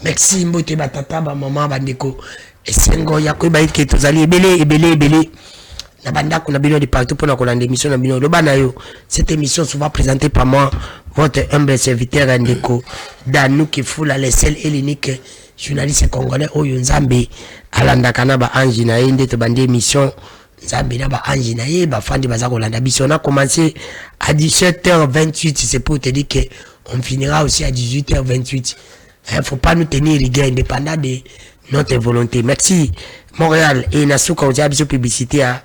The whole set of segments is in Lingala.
Merci mbote batata ba maman bandeko esengo ya ko ba ke tozali ebele na banda ko na bino de partout pour na ko lande émission na bino lo bana yo. Cette émission souvent présentée par moi votre humble serviteur Ndeko Danou Kifula le seul et l'unique journaliste congolais oyo nzambe alanda kana ba anji na yende to bande émission nzambe na ba anji na ye ba fandi baza ko landa biso. On a commencé à 17h28, c'est pour te dire que on finira aussi à 18h28. Il ne faut pas nous tenir rigueur indépendant de notre volonté. Merci. Montréal et Nasuka, on a besoin de publicité à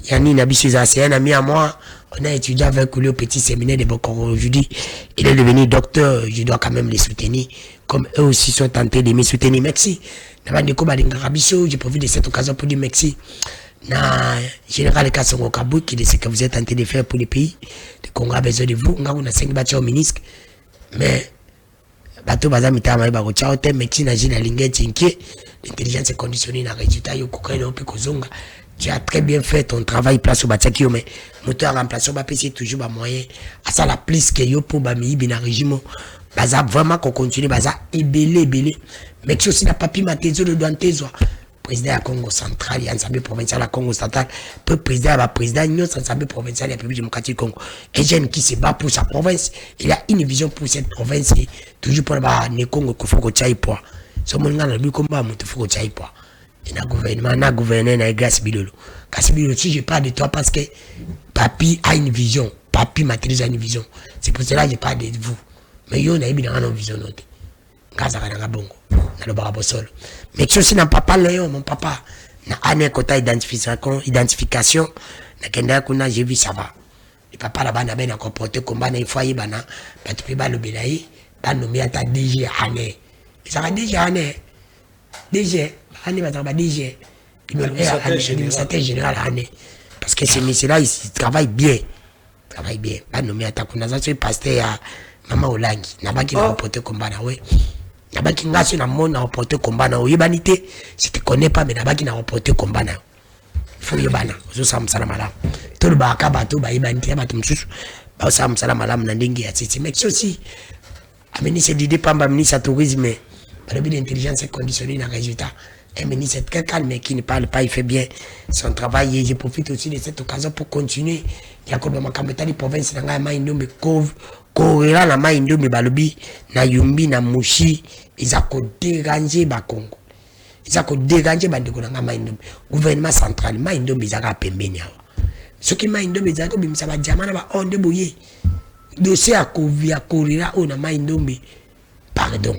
Yanni Nabisu, c'est un ami à moi. On a étudié avec lui au petit séminaire de Bokoro aujourd'hui. Il est devenu docteur. Je dois quand même les soutenir. Comme eux aussi sont tentés de me soutenir. Merci. Je profite de cette occasion pour dire merci. Na général Kassongo Kabou, qui est ce que vous êtes tenté de faire pour les pays. Le Congo a besoin de vous. On a 5 bâtiments ministres. Mais bato baza mitama ba ko chaote mexi na jina linge tinki l'intelligence conditionnée na résultat yo kokana opi kozonga. Tu as très bien fait ton travail place au bataki mais moteur remplaçant ba PC toujours ba moyen à ça la plus que yo pour ba mi bina régime baza vraiment qu'on continue baza ebele mexi aussi na papi matezo de douantezo président du Congo central et l'Assemblée provinciale du Congo central, peut président de l'Assemblée provinciale de la République démocratique du Congo. Un jeune qui se bat pour sa province, il a une vision pour cette province, toujours pour le Congo qu'il faut que tu ailles pour. Ce monde là, il faut que tu ailles pour. Et le gouvernement, le gouverneur, il grâce Bilolo. Grâce Bilolo, si je parle de toi parce que Papi a une vision, Papi maîtrise une vision. C'est pour cela que je parle de vous. Mais il y a une vision. Grâce à Bongo. Le barabosol. Mais tu aussi n'a papa Léon, mon papa. Na année kota identification. Na kenda kuna j'ai vu ça va. Le papa là-bas n'a bien comporté combat na foyer bana. Ba tu peux ba le belaye. Ba nommé à ta DG année. Ça va DG année. DG année va travailler DG. Administrateur général année. Parce que ces messieurs-là ils travaillent bien. Travaillent bien. Ba nommé à ta kuna ça c'est pasteur à Maman Olangi. N'a pas qui va comporter combat na ouais. Nabaki ngasi na mona reporter combat na oyebanité si tu connais pas mais nabaki na reporter combat na faut yebana zo sam salama la to ba ka bato ba yebanité ba tumsusu ba sam salama la na ndenge ya titi mais aussi ministre d'idée pamba ministre tourisme ba le d'intelligence conditionnée na résultat un ministre très calme qui ne parle pas il fait bien son travail et je profite aussi de cette occasion pour continuer ya ko ba makameta province na ngai mai ndombe Korela na mai ndombe balobi na yumbi na mushi iza ko déranger ba Congo iza ko déranger ba ndeko na mai ndombe gouvernement central mai ndombe iza ka pembeni awa soki mai ndombe iza ko bimisa ba jamana ba onde boye dossier a kovia korela o na mai ndombe pardon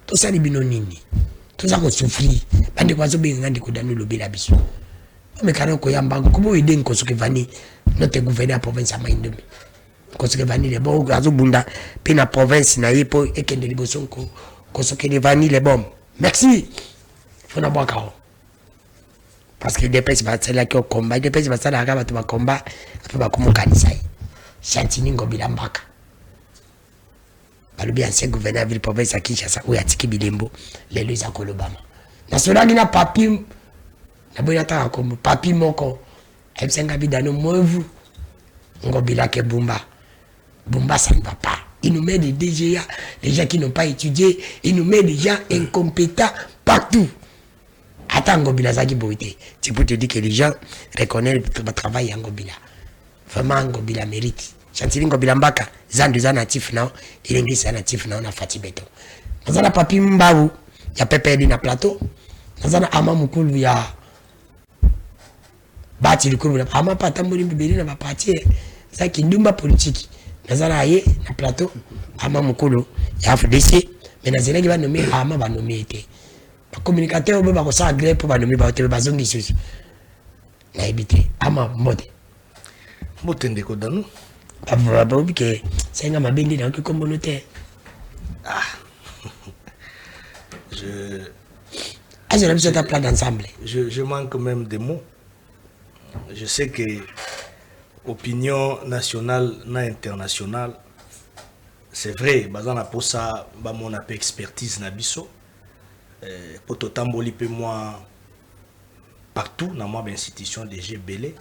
to sali bino nini to za ko souffrir ba ndeko azo benga ndeko danu lobela biso mais kana ko yamba ko bo ide nko soki vani notre gouverneur province mai ndombe parce que vanille les bons gazo bunda puis la province na yepo et que de liboson ko so que les vanille les bombes merci faut na boire parce que des pays c'est là qui au combat des pays c'est là ga ba combat après ba komo kanisa chantini ngobila mbaka balobi ancien gouverneur ville province à Kinshasa ou ya tiki bilembo lelo za kolobama na cela ni na papi na boya ta comme papi moko M5 bidano movu ngobila ke bumba Bumba, ça ne va pas. Il nous met des DGA, des gens qui n'ont pas étudié. Il nous met des gens incompétents partout. Attends, Ngobila Zagi Boité. C'est pour te dire que les gens reconnaissent le travail en Ngobila. Vraiment, Ngobila mérite. Chantili Ngobila Mbaka, Zan de natif, non. Il est natif, non. On a Fatih Beton. Dans un papier Mbaou, il y a Pépé Dina Plateau. Dans un Ama Moukoul, il y a Bati Lukoul. Ama Patambouli Bibili, il va partir. Ça qui est une politique. Nazana ye na plateau ama mukulu ya FDC mais nazela ki ba nommer ama ba nommer été ba communicateur ba ko sa gré pour ba nommer ba te ba zongi susu na ebité ama mode Ndeko Danou ba ba que c'est nga mabendi na ko communautaire je manque même des mots. Je sais que opinion nationale na internationale c'est vrai bazana pour ça ba mon appel expertise na biso pour totamboli pe moi partout dans moi institution DG belé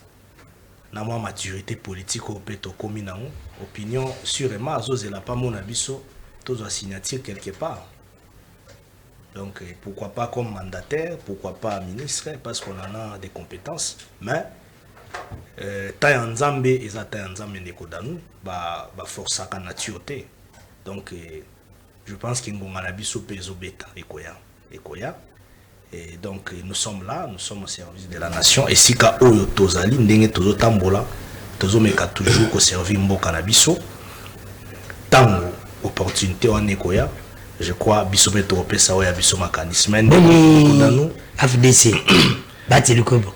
na moi maturité politique au peto komi na opinion sûrement azozela pas mon abiso tous signature quelque part Donc pourquoi pas comme mandataire, pourquoi pas ministre, parce qu'on en a des compétences. Mais taille en Zambie et ça taille en Zambie Nekodanu, bah force à nature. Donc je pense qu'il y a un abisso peso beta ekoya. Et donc nous sommes là, nous sommes au service de la nation. Et si ka oyo tozali ndenge tozo tambola, tozo meka toujours au service mboka na biso. Tango opportunité en ekoya. Je crois biso beto opesa oya biso mécanisme Boni FDC Bati Lukwebo.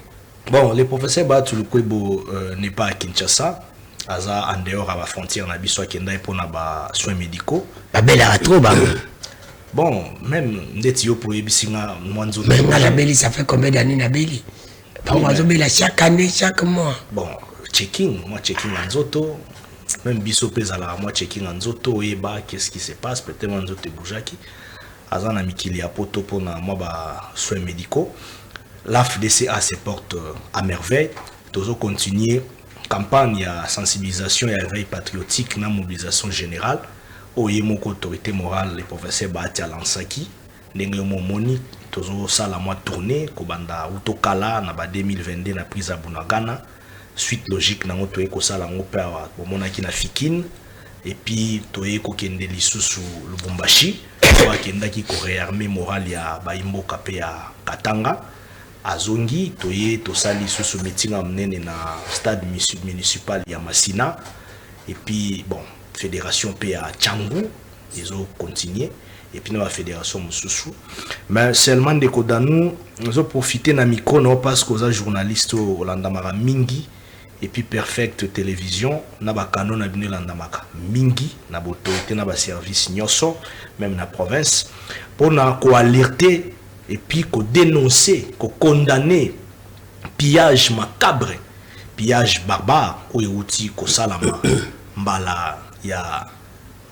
Bon, le professeur Bati Lukwebo n'est pas à Kinshasa, aza en dehors à la frontière na biso akenda pour na ba soins médicaux. Ba bela trop ba. Bon, même ndeti yo pour ebisinga mwanzo. Mais la beli ça fait combien d'années na beli? Ba mwanzo bela chaque année, chaque mois. Bon, checking en zoto. Même biso pesa la moi checking en zoto eba qu'est-ce qui se passe peut-être en zoto boujaki azana mikili ya poto pona moi ba soins médicaux. L'AFDCA se porte à merveille. Toujours continuer campagne à sensibilisation et à veille patriotique na mobilisation générale au yemoko autorité morale les professeurs Bahati Alansaki ndenge momoni toujours ça la mois tournée kobanda utokala na ba 2022 na prise à Bunagana. Suite logique na ngoto eko sala ngope awa bomonaki na Fikine et puis toye ko kende lisusu Lubumbashi to akendaki ko réarmer moral ya baimboka pe ya Katanga azongi toye to sali susu meeting amnene na stade municipal ya Masina et puis bon fédération pe ya Tchangu ils ont continué et puis la fédération mususu mais seulement de kodanu nous ont profité na micro non parce que aux journalistes au landamara mingi et puis Perfect Télévision na ba canon na bino landamaka mingi na autorité na ba service nyoso même na province pour na ko alerter et puis ko dénoncer ko condamner pillage macabre pillage barbare ou outil ko salama mbala ya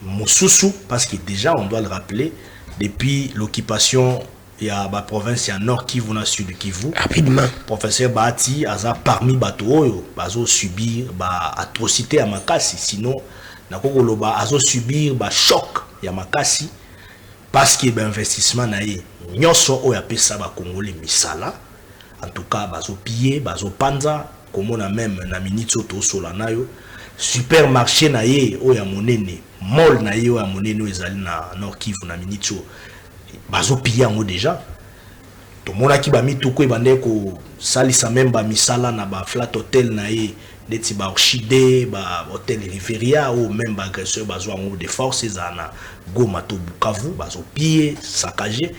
mususu parce que déjà on doit le rappeler depuis l'occupation il y a la province, il y a Nord Kivu, na Sud Kivu. Rapidement. Professeur Bahati, aza parmi bato oyo, bazo subir ba atrocité à makasi, sinon na kokoloba azo subir ba choc ya makasi parce que ba investissement na ye nyoso oyo apesa ba Congolais misala. En tout cas bazo piller, bazo panza, comme on a même na minitso to sola nayo. Supermarché na ye oyo ya monene, mall na ye oyo ya monene ezali na Nord Kivu na minitso. Bazo piller en déjà to mona ki ba mituko ebande ko salisa même ba misala na ba flat hotel na ye deti ba orchidée ba hôtel Riveria ou même ba agresseur bazo en de force na Goma to Bukavu bazo piller saccager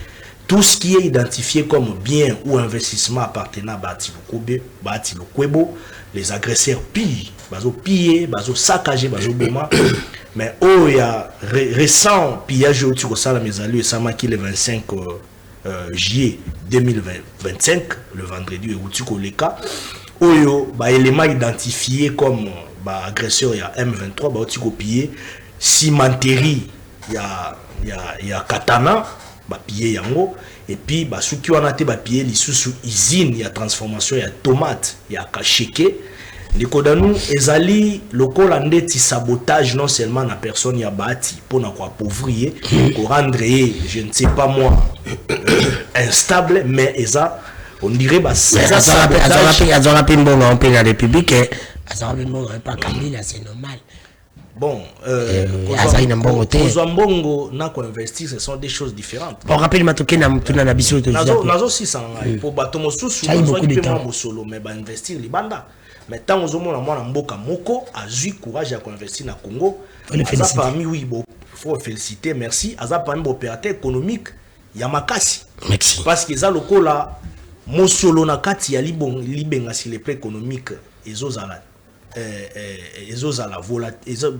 tout ce qui est identifié comme bien ou investissement appartenant à Bahati Lukwebo. Les agresseurs pillent bazo piller bazo saccager bazo boma. Mais oh il y a récent pillage au Tchoukosa la Mésalu et Samaki le 25 juillet 2025 le vendredi et Outiko Leka oh yo ba élément identifié comme ba agresseur il y a M23 ba Outiko pillé cimenterie il y a Katana ba pillé yango et puis ba souki wana te ba pillé lisusu usine il y a transformation il y a tomate il y a kacheke. Nikodanu ezali lokola ndeti sabotage non seulement na personne ya Bahati pour na ko appauvrir ko rendre je ne sais pas moi instable mais eza on dirait bah c'est ça azora pe mbongo en pays la République azora pe mbongo pas Kabila c'est normal. Bon mbongo na ko investir ce sont des choses différentes. On rappelle matoke na mutuna na biso to nazo 600 pour bato mosusu nazo ki pe mo solo mais ba investir libanda. Mais tant aux hommes na mboka moko a eu courage à investir na Congo. Aza parmi oui bon faut féliciter merci aza parmi opérateur économique ya makasi. Merci. Parce que ça lokola mosolo na kati ya libenga sur les plans économiques ezozala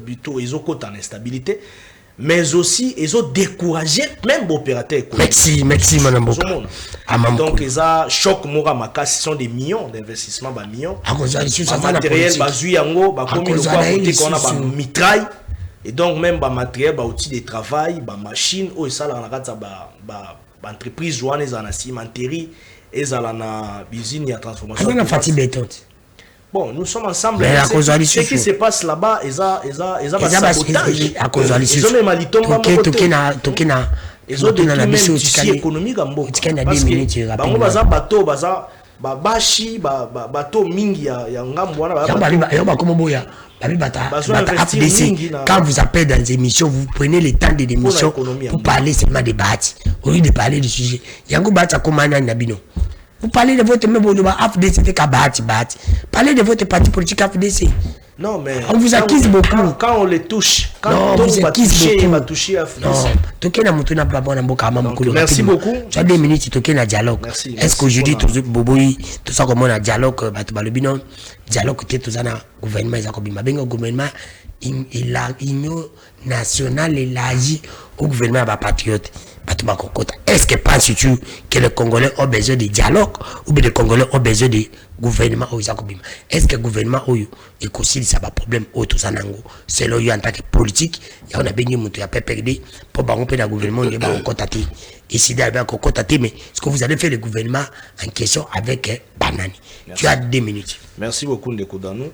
plutôt ezokota en instabilité mais aussi ils ont découragé même opérateurs économiques. Merci madame Boka. Donc ils ont choc mora makasi sont des millions d'investissements ba millions. Matériel bazui yango ba komi le quoi côté qu'on a ba mitraille et donc même ba matériel ba outils de travail ba machine o ça la nakata ba entreprise joane za na cimenterie et za la na usine ya transformation. On a fatigué béton. Bon, nous sommes ensemble. Ce qui se passe là-bas, ils ont sabotage. À cause de l'issue. ils ont détruit même tissu économique en mboka parce que bango baza bateau baza babashi bateau mingi ya ngambo wana ba comme boya quand vous appelez dans des émissions, vous prenez le temps de l'émission pour parler seulement des bâtis au lieu de parler du sujet. Yango bâti akomana nabino. Vous parlez de votre même AFDC c'est bâti. Parlez de votre parti politique AFDC. Non, mais on vous accuse beaucoup. Quand on les touche, quand on vous accuse beaucoup, on va toucher à merci beaucoup. Tu as 2 minutes, tu as un dialogue. Est-ce qu'aujourd'hui, tout ça comme on a dialogue, dialogue, tout ça, gouvernement, le gouvernement national élargi au gouvernement patriote. Est-ce que penses-tu que les Congolais ont besoin de dialogue ou bien les Congolais ont besoin de gouvernement? Est-ce que le gouvernement est considéré ça problème au tout ça selon lui en tant que politique, il y a un béni qui a perdu pour que le gouvernement il va contacter ici d'ailleurs contacter mais ce que vous allez faire le gouvernement en question avec Banani. Tu as 2 minutes. Merci beaucoup Ndeko Danou.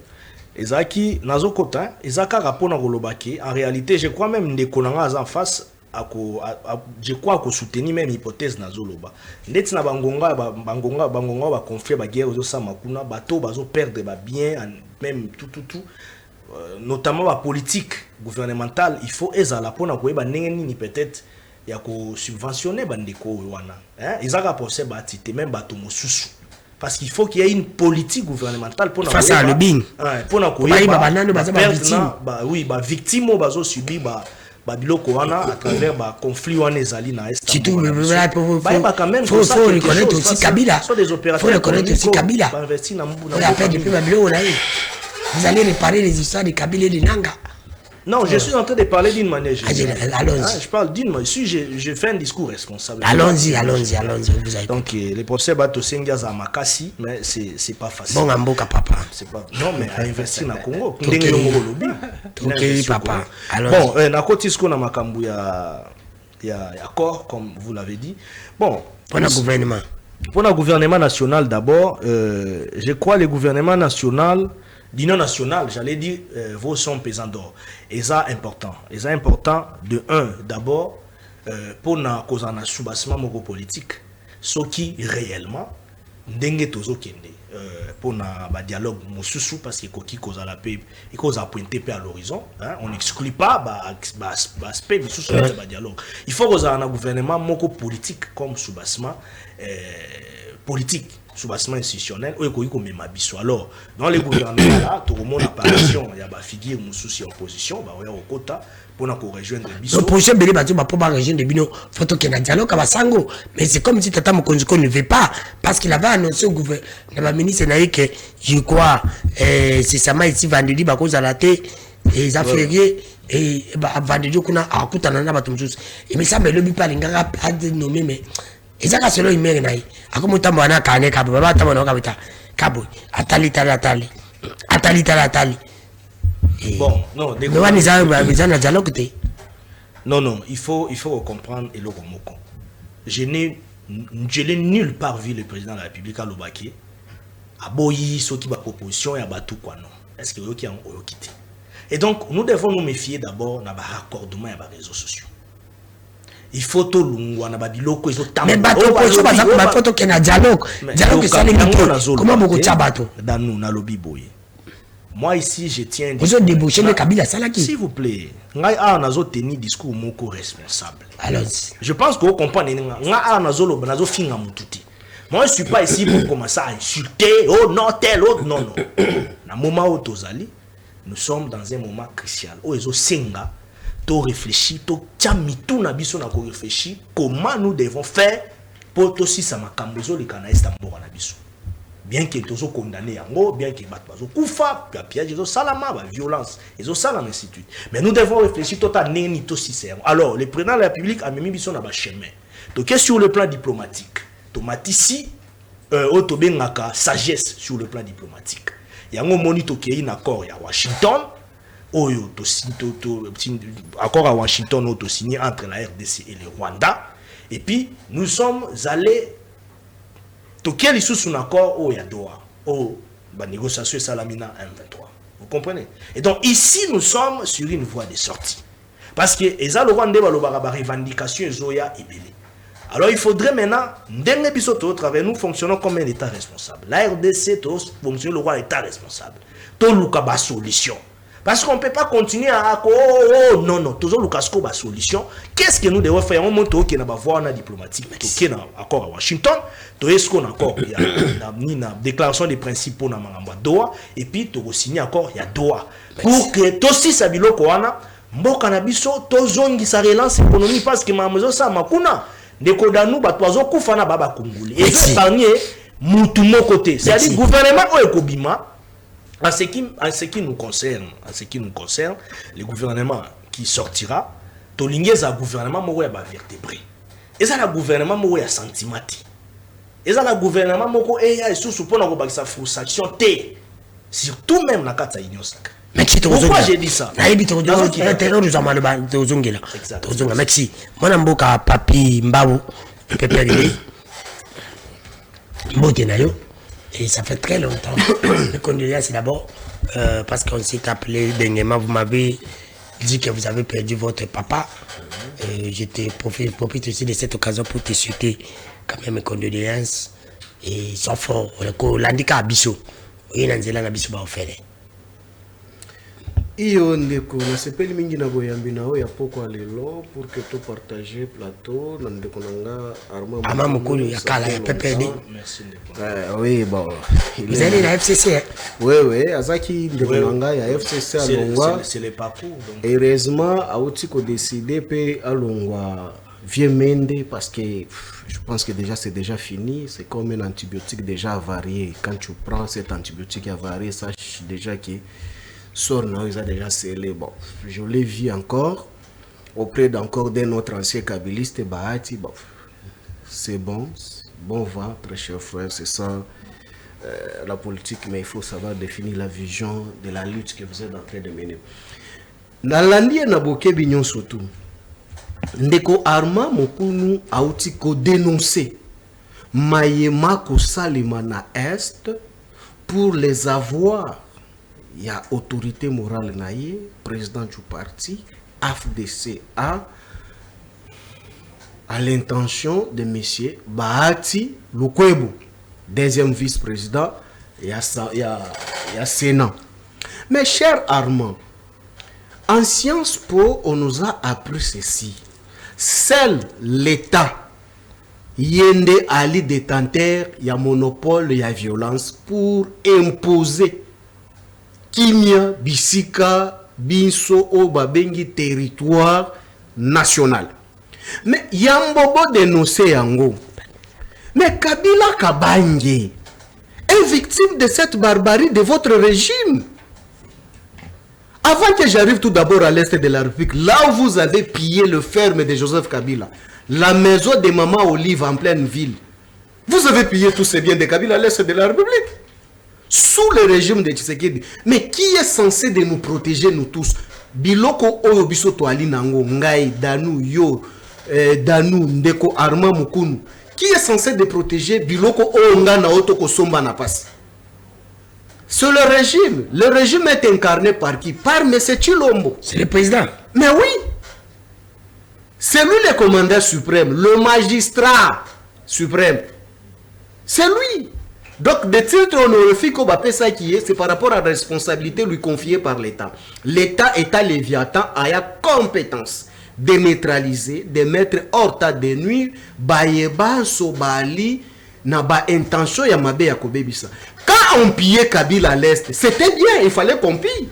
Ezaki nazo kota ezaka rapona kolobaki en réalité je crois même Ndeko nanga en face je crois que soutenir même hypothèse nazoloba ndeti na bangonga ba conflit ba guerre aux sama kuna bato bazo perdre ba bien même tout notamment la politique gouvernementale il faut ezala pona koyeba ndenge nini peut-être ya ko subventionner bandeko wana ezaka penser ba tité même bato mosusu parce qu'il faut qu'il y ait une politique gouvernementale pour face à le bing pour na koyeba oui ba victime bazo subir biloko wana à travers ba conflit wana ezali na est faut reconnaître aussi Kabila faut reconnaître aussi Kabila vous allez réparer les histoires de Kabila et de Nanga. Non, je suis en train de parler d'une manière générale. Allons-y. Je parle d'une manière. Si je fais un discours responsable. Allons-y. Donc, les procès Bato Sengiaz à Makassi, mais c'est pas facile. Bon, Amboka, papa. Non, mais à investir dans le Congo. Ok, papa. Bon, na kotisko na makambu ya accord, comme vous l'avez dit. Bon. Pour le gouvernement. Pour le gouvernement national d'abord, je crois le gouvernement national. L'union nationale, j'allais dire, vaut son pesant d'or. Et ça important. Et ça important, de un, d'abord, pour na cause en soubassement politique, ce qui réellement, dengue tozo kende, pour na dialogue mosusu parce que koki cause à la paix, et cause à pointer à l'horizon, on n'exclut pas aspect mosusu de dialogue. Il faut que un gouvernement moko politique comme soubassement politique. Soubassement institutionnel alors dans les gouvernements là tout le monde apparition il y a ba figure mususi opposition ba au quota pour na ko rejoindre biso l'opposition belé ba pour pas rejoindre bino photo que na dialogue ba sango mais c'est comme si tata Mokonziko ne veut pas parce qu'il avait annoncé au gouvernement la ministre na que je crois c'est ça ici vendredi ba cause à la tête et ça férié et ba vendredi kuna akutana na bato mususi et mais ça me le pas l'ingara a nommé mais ezaka selo imere nayi akomutambo ana kane kabo baba tambo na kabita kabo atali bon non non il faut comprendre et le moko je n'ai nulle part vu le président de la République à Lobaki aboyi soki ba proposition ya batu kwa non est-ce que yoki en oyokité et donc nous devons nous méfier d'abord na ba raccordement ya ba réseaux sociaux. Il faut tout l'ungwa na babiloko iso tambo. Mais bato pocho ba photo ke na dialogue ça les mito. Comment beaucoup de bato dans nous na lobi boye. Moi ici je tiens vous avez débouché le Kabila salaki. S'il vous plaît, ngai a nazo tenir discours moko responsable. Allons-y. Je pense que vous comprenez nga a nazo finga mututi. Moi je suis pas ici pour commencer à insulter oh non tel autre non. Na moment où tozali, nous sommes dans un moment crucial. Oh ezo senga to réfléchir, to tchamitou na biso na ko réfléchir comment nous devons faire pour aussi ça makambozo le kana estambo na biso. Bien que tozo condamné yango, bien que bat bazo kufa, piège zo salama ba violence, ezo salama ainsi de suite. Mais nous devons réfléchir tota neni to si c'est. Alors, le président de la République a mis biso na ba chemin. Donc qu'est-ce sur le plan diplomatique? Tomatici otobengaka sagesse sur le plan diplomatique. Yango moni to kei na accord ya Washington. Oyo accord à Washington auto signé entre la RDC et le Rwanda et puis nous sommes allés to quel sous un accord au Yadoa au négociation salamina M23 vous comprenez et donc ici nous sommes sur une voie de sortie Parce que les Alorandais ont des revendications et alors il faudrait maintenant, dès que au travers, nous fonctionnons comme un État responsable. La RDC fonctionne le roi État responsable. Tout le cas solution. Parce qu'on ne peut pas continuer à non, toujours le casco ba solution. Qu'est-ce que nous devons faire? On monte qui n'a pas voix diplomatique, qui est encore à Washington. Tout est-ce qu'on a encore il y a déclaration des principes pour Doha et puis tu signer encore il y a Doha pour que tout si ça bilo koana mboka na biso tozongi sa relance économique parce que mamezo ça makuna ndeko danu ba toazo kufana baba kongoli et je parnier mutu mon côté c'est-à-dire gouvernement o ekobima. En ce qui nous concerne, le gouvernement qui sortira, tolingez un gouvernement mo ya ba vertébré. Et ça le gouvernement mo ya sentimati. Et ça le gouvernement mo ko ya sous pour na ko bakisa frustration té. Surtout même na kata union sacrée. Pourquoi j'ai dit ça? Merci. Moi mboka papi Mbao Pepeli. Mbote na yo. Et ça fait très longtemps. Les condoléances d'abord, parce qu'on s'est appelé dernièrement, vous m'avez dit que vous avez perdu votre papa. J'étais profite aussi de cette occasion pour te souhaiter quand même mes condoléances. Et ils sont forts. L'handicap Abisso. Oui, Nanzela Abisso va faire. Iyo ndeko na sepeli mingi na boyambi na oya poko alelo pour que tu partager plateau na ndeko nanga Armand Mukulu ya kala ya PPD. Merci ndeko. Oui bon. Vous allez la FCC. Oui, azaki ndeko nanga ya FCC alongwa. C'est les parcours donc. Heureusement auti ko décider pe alongwa vieux Mende parce que je pense que déjà c'est déjà fini, c'est comme un antibiotique déjà avarié. Quand tu prends cet antibiotique avarié, sache déjà que sort non, ils ont déjà scellé. Bon, je l'ai vu encore auprès d'encore d'un autre ancien kabiliste Bahati. Bon, c'est bon vent, très cher frère, c'est ça la politique, mais il faut savoir définir la vision de la lutte que vous êtes en train de mener. Nalandi na boke bignon surtout. Ndeko Armand Mukulu auti ko dénoncer Mayema ko salima na est pour les avoir. Il y a autorité morale naïe, président du parti, AFDC a l'intention de M. Bahati Lukwebo, deuxième vice-président, il y a Sénat. Mais cher Armand, en Sciences Po, on nous a appris ceci. Seul l'État, yende ali détenteur, il y a monopole, il y a violence pour imposer Kimia, Bisika, Binso, Obabengi, territoire national. Mais Yambobo dénoncé Yango. Mais Kabila Kabange est victime de cette barbarie de votre régime. Avant que j'arrive tout d'abord à l'est de la République, là où vous avez pillé le ferme de Joseph Kabila, la maison de Maman Olive en pleine ville, vous avez pillé tous ces biens de Kabila à l'est de la République. Sous le régime de Tshisekedi. Mais qui est censé de nous protéger, nous tous? Biloko oyo biso to ali nango, ngai, Danu, yo, Danu, Ndeko, Armand Mukulu. Qui est censé de protéger Biloko oyo nga na otoko somba na passe? C'est le régime. Le régime est incarné par qui? Par M. Chilombo. C'est le président. Mais oui. C'est lui le commandant suprême, le magistrat suprême. C'est lui. Donc, des titres honorifiques au Bapesa qui est, c'est par rapport à la responsabilité lui confiée par l'État. L'État est à Léviathan, a la compétence de neutraliser, de mettre hors tas de nuire, Bayeba, Sobali, n'a pas intention ya mabe ya kobebisa. Quand on pillait Kabila à l'Est, c'était bien, il fallait qu'on pille.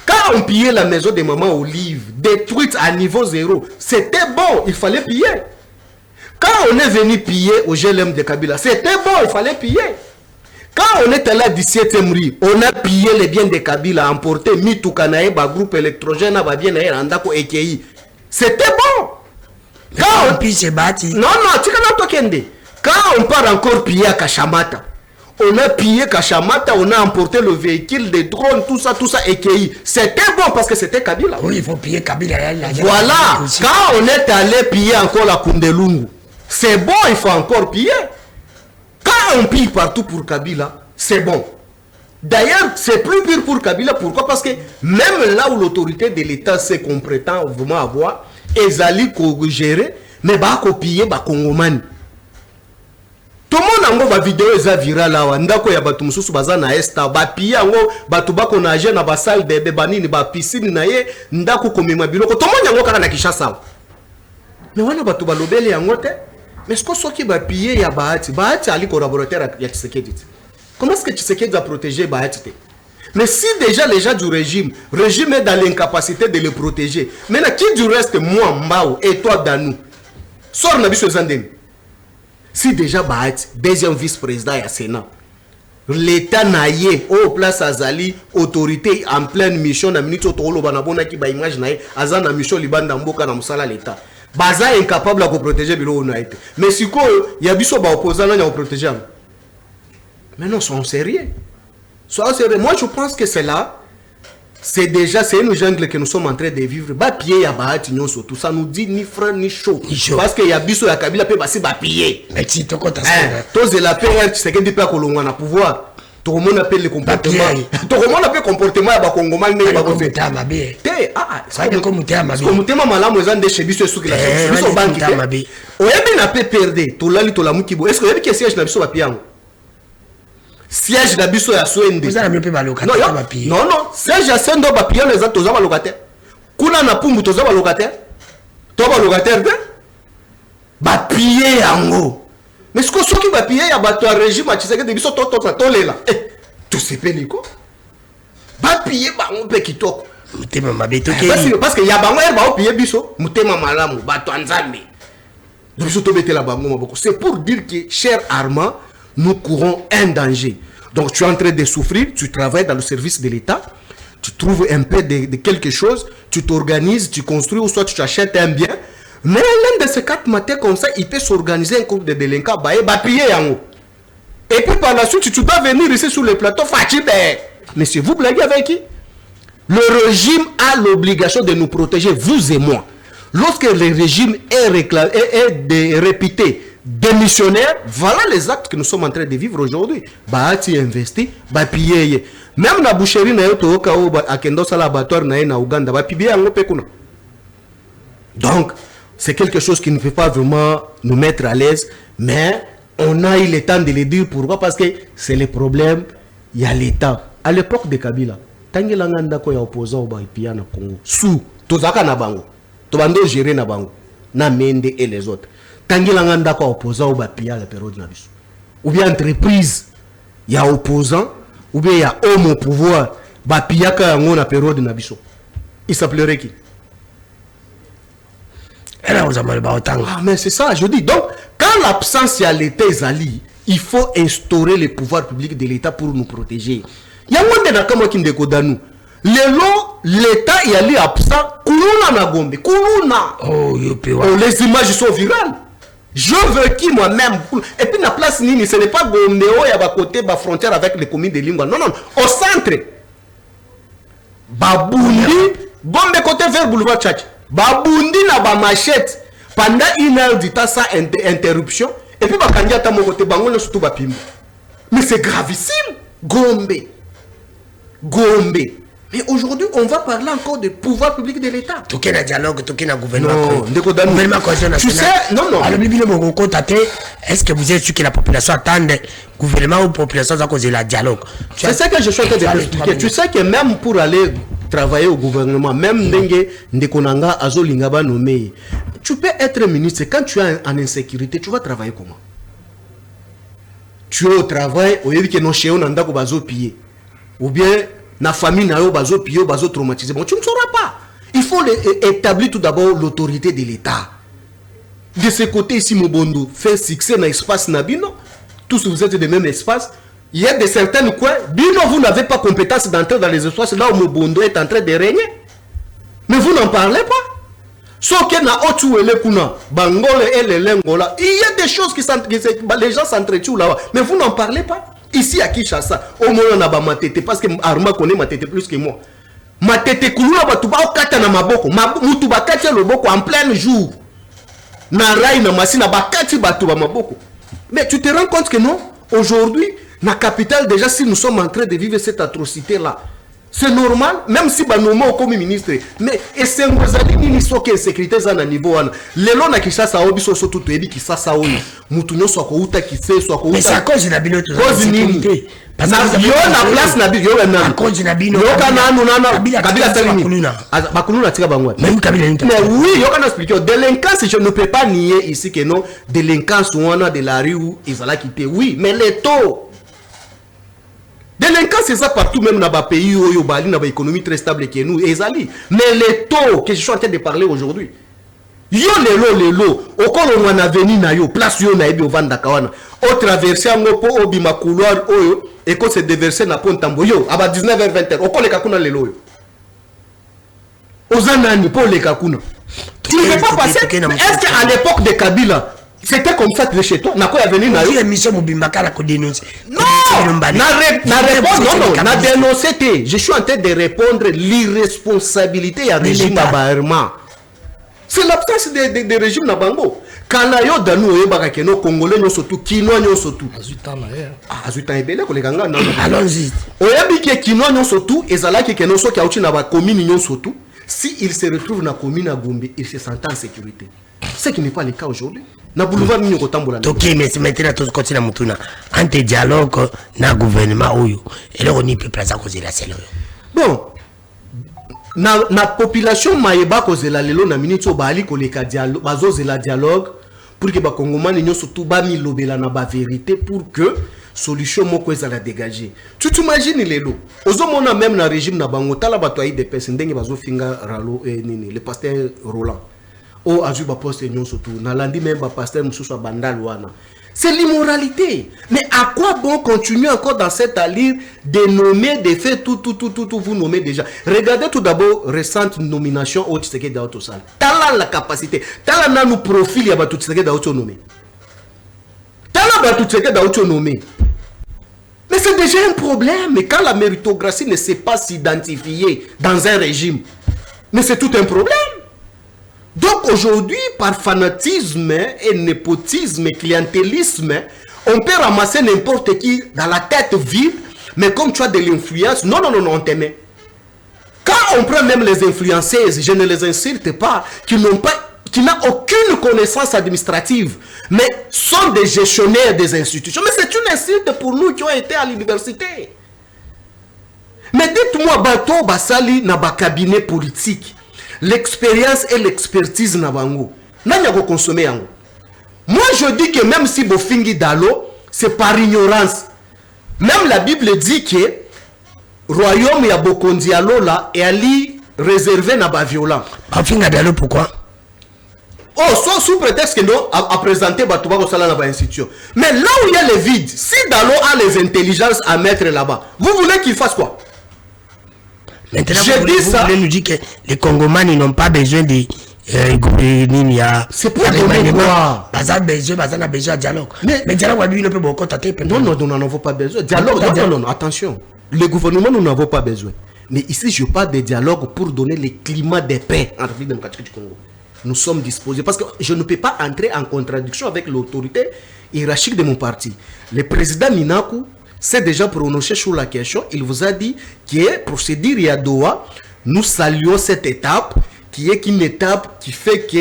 Quand on pillait la maison de Maman Olive, détruite à niveau zéro, c'était bon, il fallait piller. Quand on est venu piller au GLM de Kabila, c'était bon, il fallait piller. Quand on est allé à 17e rue, on a pillé les biens de Kabila, emporté Mitoukanae, groupe électrogène, bien Andako Ekei. C'était bon. Quand on pille, c'est bâti. Non, tu connais Kende. Quand on part encore piller à Kachamata, on a pillé Kachamata, on a emporté le véhicule, des drones, tout ça, Ekei. C'était bon parce que c'était Kabila. Oui, il faut piller Kabila. Voilà. Quand on est allé piller encore la Kundelungu, c'est bon, il faut encore piller. Quand on pille partout pour Kabila, c'est bon. D'ailleurs, c'est plus pire pour Kabila. Pourquoi? Parce que même là où l'autorité de l'État sait qu'on prétend vraiment avoir, ezali ko gérer, mais ba copier ba Congomani. Tout le monde a une vidéo virale là, ndako ya batu mususu baza na esta, ba piller ngo batu bako na je na ba salle de banini ba piscine na ye, ndako komema biloko. Tout le monde yango kaka na Kinshasa. Mais wana batu ba lobele yango te. Mais ce qu'on soit qui va piller ya Bahati, Bahati ali collaborateur ya Tshisekedi. Comment est-ce que Tshisekedi a protégé Bahati? Mais si déjà les gens du régime est dans l'incapacité de le protéger, maintenant qui du reste, moi Mbao et toi Danou, sort na biso zandeni. Si déjà Bahati, deuxième vice-président à Sénat, l'État naïe, au place Azali, autorité en pleine mission, na minute otolo banabona qui ba image naïe, azana mission libanda mboka na musala l'État. Baza incapable de protéger bilo onaïte. Mais si quoi, il y a biso ba opposant là, il protéger. Mais non, soyons sérieux. Soyons sérieux. Moi, je pense que c'est là. C'est déjà, c'est une jungle que nous sommes en train de vivre. Ba pied à Bahati surtout. Ça nous dit ni frère ni chaud. Parce qu'il y a biso ya Kabila pe basi ba pied. Mais si tu comptes ça. Tous de la PR qui s'est dit pas que l'on a pouvoir. Tout le monde appelle le comportement. Tout le monde appelle le comportement ya ba Congomani ne ba côté. Ça que comme tu as ma vie. Comme tu as malamu ezande chez biso sous la biso banque. Oyebi na pe perdre. To lali to la mukibo. Est-ce que oyebi que siège na biso ba piango? Siège na biso ya Swende. Vous allez me payer locataire ba pied. Non, siège ya Sendo ba piango les autres ba locataire. Kuna na Pumbu to ba locataire. To ba locataire de ba pied yango. Mais ce que qui va payer ya bato régime à Tshisekedi de biso to lela. Tout c'est pénico. Ba pied ba on pe kitoko. Mutema mabe to parce que ya bango ba payer biso mutema malamu bato nzambe. Biso to bete la bango maboko. C'est pour dire que cher Armand, nous courons un danger. Donc tu es en train de souffrir, tu travailles dans le service de l'État, tu trouves un peu de quelque chose, tu t'organises, tu construis ou soit tu achètes un bien. Mais l'un de ces 4 matins comme ça, il peut s'organiser un groupe de délinquants, bah payer yango. Et puis par la suite, tu dois venir ici sur le plateau, monsieur, vous blaguez avec qui? Le régime a l'obligation de nous protéger, vous et moi. Lorsque le régime est réputé démissionnaire, voilà les actes que nous sommes en train de vivre aujourd'hui. Bahati investi, bah piller. Même la boucherie na yo to ka o a kendo sala abattoir na na Uganda, bah piller yango pe kuna. Donc c'est quelque chose qui ne peut pas vraiment nous mettre à l'aise, mais on a eu le temps de le dire. Pourquoi? Parce que c'est le problème, il y a l'État. À l'époque de Kabila, Tangela nganda ko ya opposant au Baipia na Congo. Sous tozaka na bango. Tobando gérer na bango. Na Mende et les autres. Tangela nganda ko opposant au Baipia la période na biso. Ou bien entreprise, il y a opposant, ou bien il y a homme au pouvoir, Baipia ka yango na période na biso. Il s'appellerait qui? Ah, mais c'est ça, je dis. Donc, quand l'absence y a l'État Zali, il faut instaurer les pouvoirs publics de l'État pour nous protéger. Il y a un monde dans le qui nous. L'État y a absent. Kuluna na gombe. Kuluna. Oh, les images sont virales. Je veux qui moi-même. Et puis, la place Nini, ce n'est pas Gombe, il y a côté la frontière avec les communes de Lingua. Non, non. Au centre. Baboundi. Gombe côté vers Boulevard Tchatch. Babundi na ba machette pendant 1 heure d'état sans interruption et puis bakandia ta mon côté bango le surtout bapimbo. Mais c'est gravissime. Gombe. Mais aujourd'hui, on va parler encore de pouvoir public de l'État. Tout est dialogue, tout est gouvernement. Gouvernement tu sais, non. Alors, est-ce que vous êtes sûr que la population attend gouvernement ou la population à cause de la dialogue? C'est ça que je suis en train de t'expliquer. Tu sais que même pour aller travailler au gouvernement, même Ndenge Ndekonanga Azolingaba nommé, tu peux être ministre. Quand tu es en insécurité, tu vas travailler comment? Tu es au travail, au lieu que nos chéons n'ont pas bazo pillé. Ou bien, na famille n'a pas bazo pillé, bazo traumatisé. Bon, tu ne sauras pas. Il faut établir tout d'abord l'autorité de l'État. De ce côté ici, Mobondo fait succès dans l'espace Nabino. Tous vous êtes de même espace. Il y a de certains coins. Bino, vous n'avez pas compétence d'entrer dans les espaces là où Mobondo est en train de régner. Mais vous n'en parlez pas. Sauf que na otu ele kuna, Bangole et les Lengola, il y a des choses les gens s'entretuent là-bas. Mais vous n'en parlez pas. Ici à Kinshasa, au moins on a ba matete parce que Arma connaît matete plus que moi. Matete kulula batuba okata na maboko, mutu bakati le boko en plein jour. Na rai na masina bakati batuba maboko. Mais tu te rends compte que non, aujourd'hui, la capitale, déjà, si nous sommes en train de vivre cette atrocité-là, c'est normal, même si Banoma comme ministre. Mais et c'est un nini soke sécurité za na niveau wana. Lelo na Kinshasa obiso so tout ebi Kinshasa oyo. Mutu nyo soit ko uta kife soit ko uta. Mais c'est à cause de bino tout ça. Sécurité. Parce que yo na place na bino yo na. À cause de bino. Yo kana anu nana. Kabila tani. Bakuluna tika bangwa. Même Kabila nita. Mais oui, yo kana expliquer délinquance, je ne peux pas nier ici que non délinquance wana de la rue où ils allaient quitter. Oui, mais les taux délinquance, c'est ça partout, même dans les pays où il y a une économie très stable que nous. Mais les taux que je suis en train de parler aujourd'hui, yo les lots, au cas où on a venu na yo, place yo na ebi au Vandakawana, au traverser un peu au bima couloir, et quand c'est déversé na pont tamboyo, à 19h20, au cas les kakuna les lots. Aux anani pour les kakuna. Tu ne peux pas passer. Est-ce qu'à l'époque de Kabila, c'était comme ça que chez toi, n'a quoi venu na yo? Émission Mobimbaka la dénonce. Non, je suis en train de répondre l'irresponsabilité à régime Nabarma. C'est l'absence de régime Nabango. Quand la yo danou e barakeno congolais non surtout kinois non surtout. Azutan ebele ko le ganga non. Allons-y. Oyebi ke kinois non surtout ezala ke keno so ki auti na ba commune non surtout. Si il se retrouve na commune à Gombe, il se sent en sécurité. Ce qui n'est pas le cas aujourd'hui. Na boulevard ni ko tambola. OK, mais c'est maintenant tout continue na mutuna. Ante dialogue na gouvernement oyo. Et là on y peut placer cause la selo. Bon. Na population maeba cause la lelo na minute so bali ko le ka dialogue, bazo la dialogue pour que ba kongomani nyo surtout ba mi lobela na ba vérité pour que solution moko ezala dégager. Tu t'imagines lelo. Ozomona même na régime na bango tala bato ayi de personnes ndenge bazo finga ralo nini le pasteur Roland. Oh, azuba poste nyon surtout. Nalandi même ba pasteur Moussousa Bandal wana. C'est l'immoralité. Mais à quoi bon continuer encore dans cette allure de nommer, de faire tout, vous nommez déjà. Regardez tout d'abord récente nomination au Tshisekedi d'Autosal. T'as la capacité. T'as la nous profil ya batu Tshisekedi d'Autonomie. T'as la batu Tshisekedi d'Autonomie. Mais c'est déjà un problème. Mais quand la méritocratie ne sait pas s'identifier dans un régime, mais c'est tout un problème. Donc aujourd'hui, par fanatisme et népotisme et clientélisme, on peut ramasser n'importe qui dans la tête vide, mais comme tu as de l'influence, non, on t'aimait. Quand on prend même les influenceuses, je ne les insulte pas, qui n'ont aucune connaissance administrative, mais sont des gestionnaires des institutions. Mais c'est une insulte pour nous qui ont été à l'université. Mais dites-moi, Bato Basali n'a pas cabinet politique. L'expérience et l'expertise n'abango. N'a pas consommé yango. Moi je dis que même si Bofingi Dalo, c'est par ignorance. Même la Bible dit que royaume ya Bokondialo là est ali réservé na ba violent. Bofingi Dalo pourquoi? Oh, soit sous prétexte que non à présenter Batouba au salon dans institution. Mais là où il y a les vides, si Dalo a les intelligences à mettre là-bas, vous voulez qu'il fasse quoi? Maintenant, vous voulez nous dire que les Congomans n'ont pas besoin de c'est pour donner quoi? Bazar besoin de dialogue. Mais dialogue, lui, ne peut pas contacter. Non, nous n'en avons pas besoin. Dialogue, non, attention. Le gouvernement, nous n'avons pas besoin. Mais ici, je parle de dialogue pour donner le climat de paix en République démocratique du Congo. Nous sommes disposés. Parce que je ne peux pas entrer en contradiction avec l'autorité hiérarchique de mon parti. Le président Minakou s'est déjà prononcé sur la question. Il vous a dit que procédure Yadoa, nous saluons cette étape qui est une étape qui fait que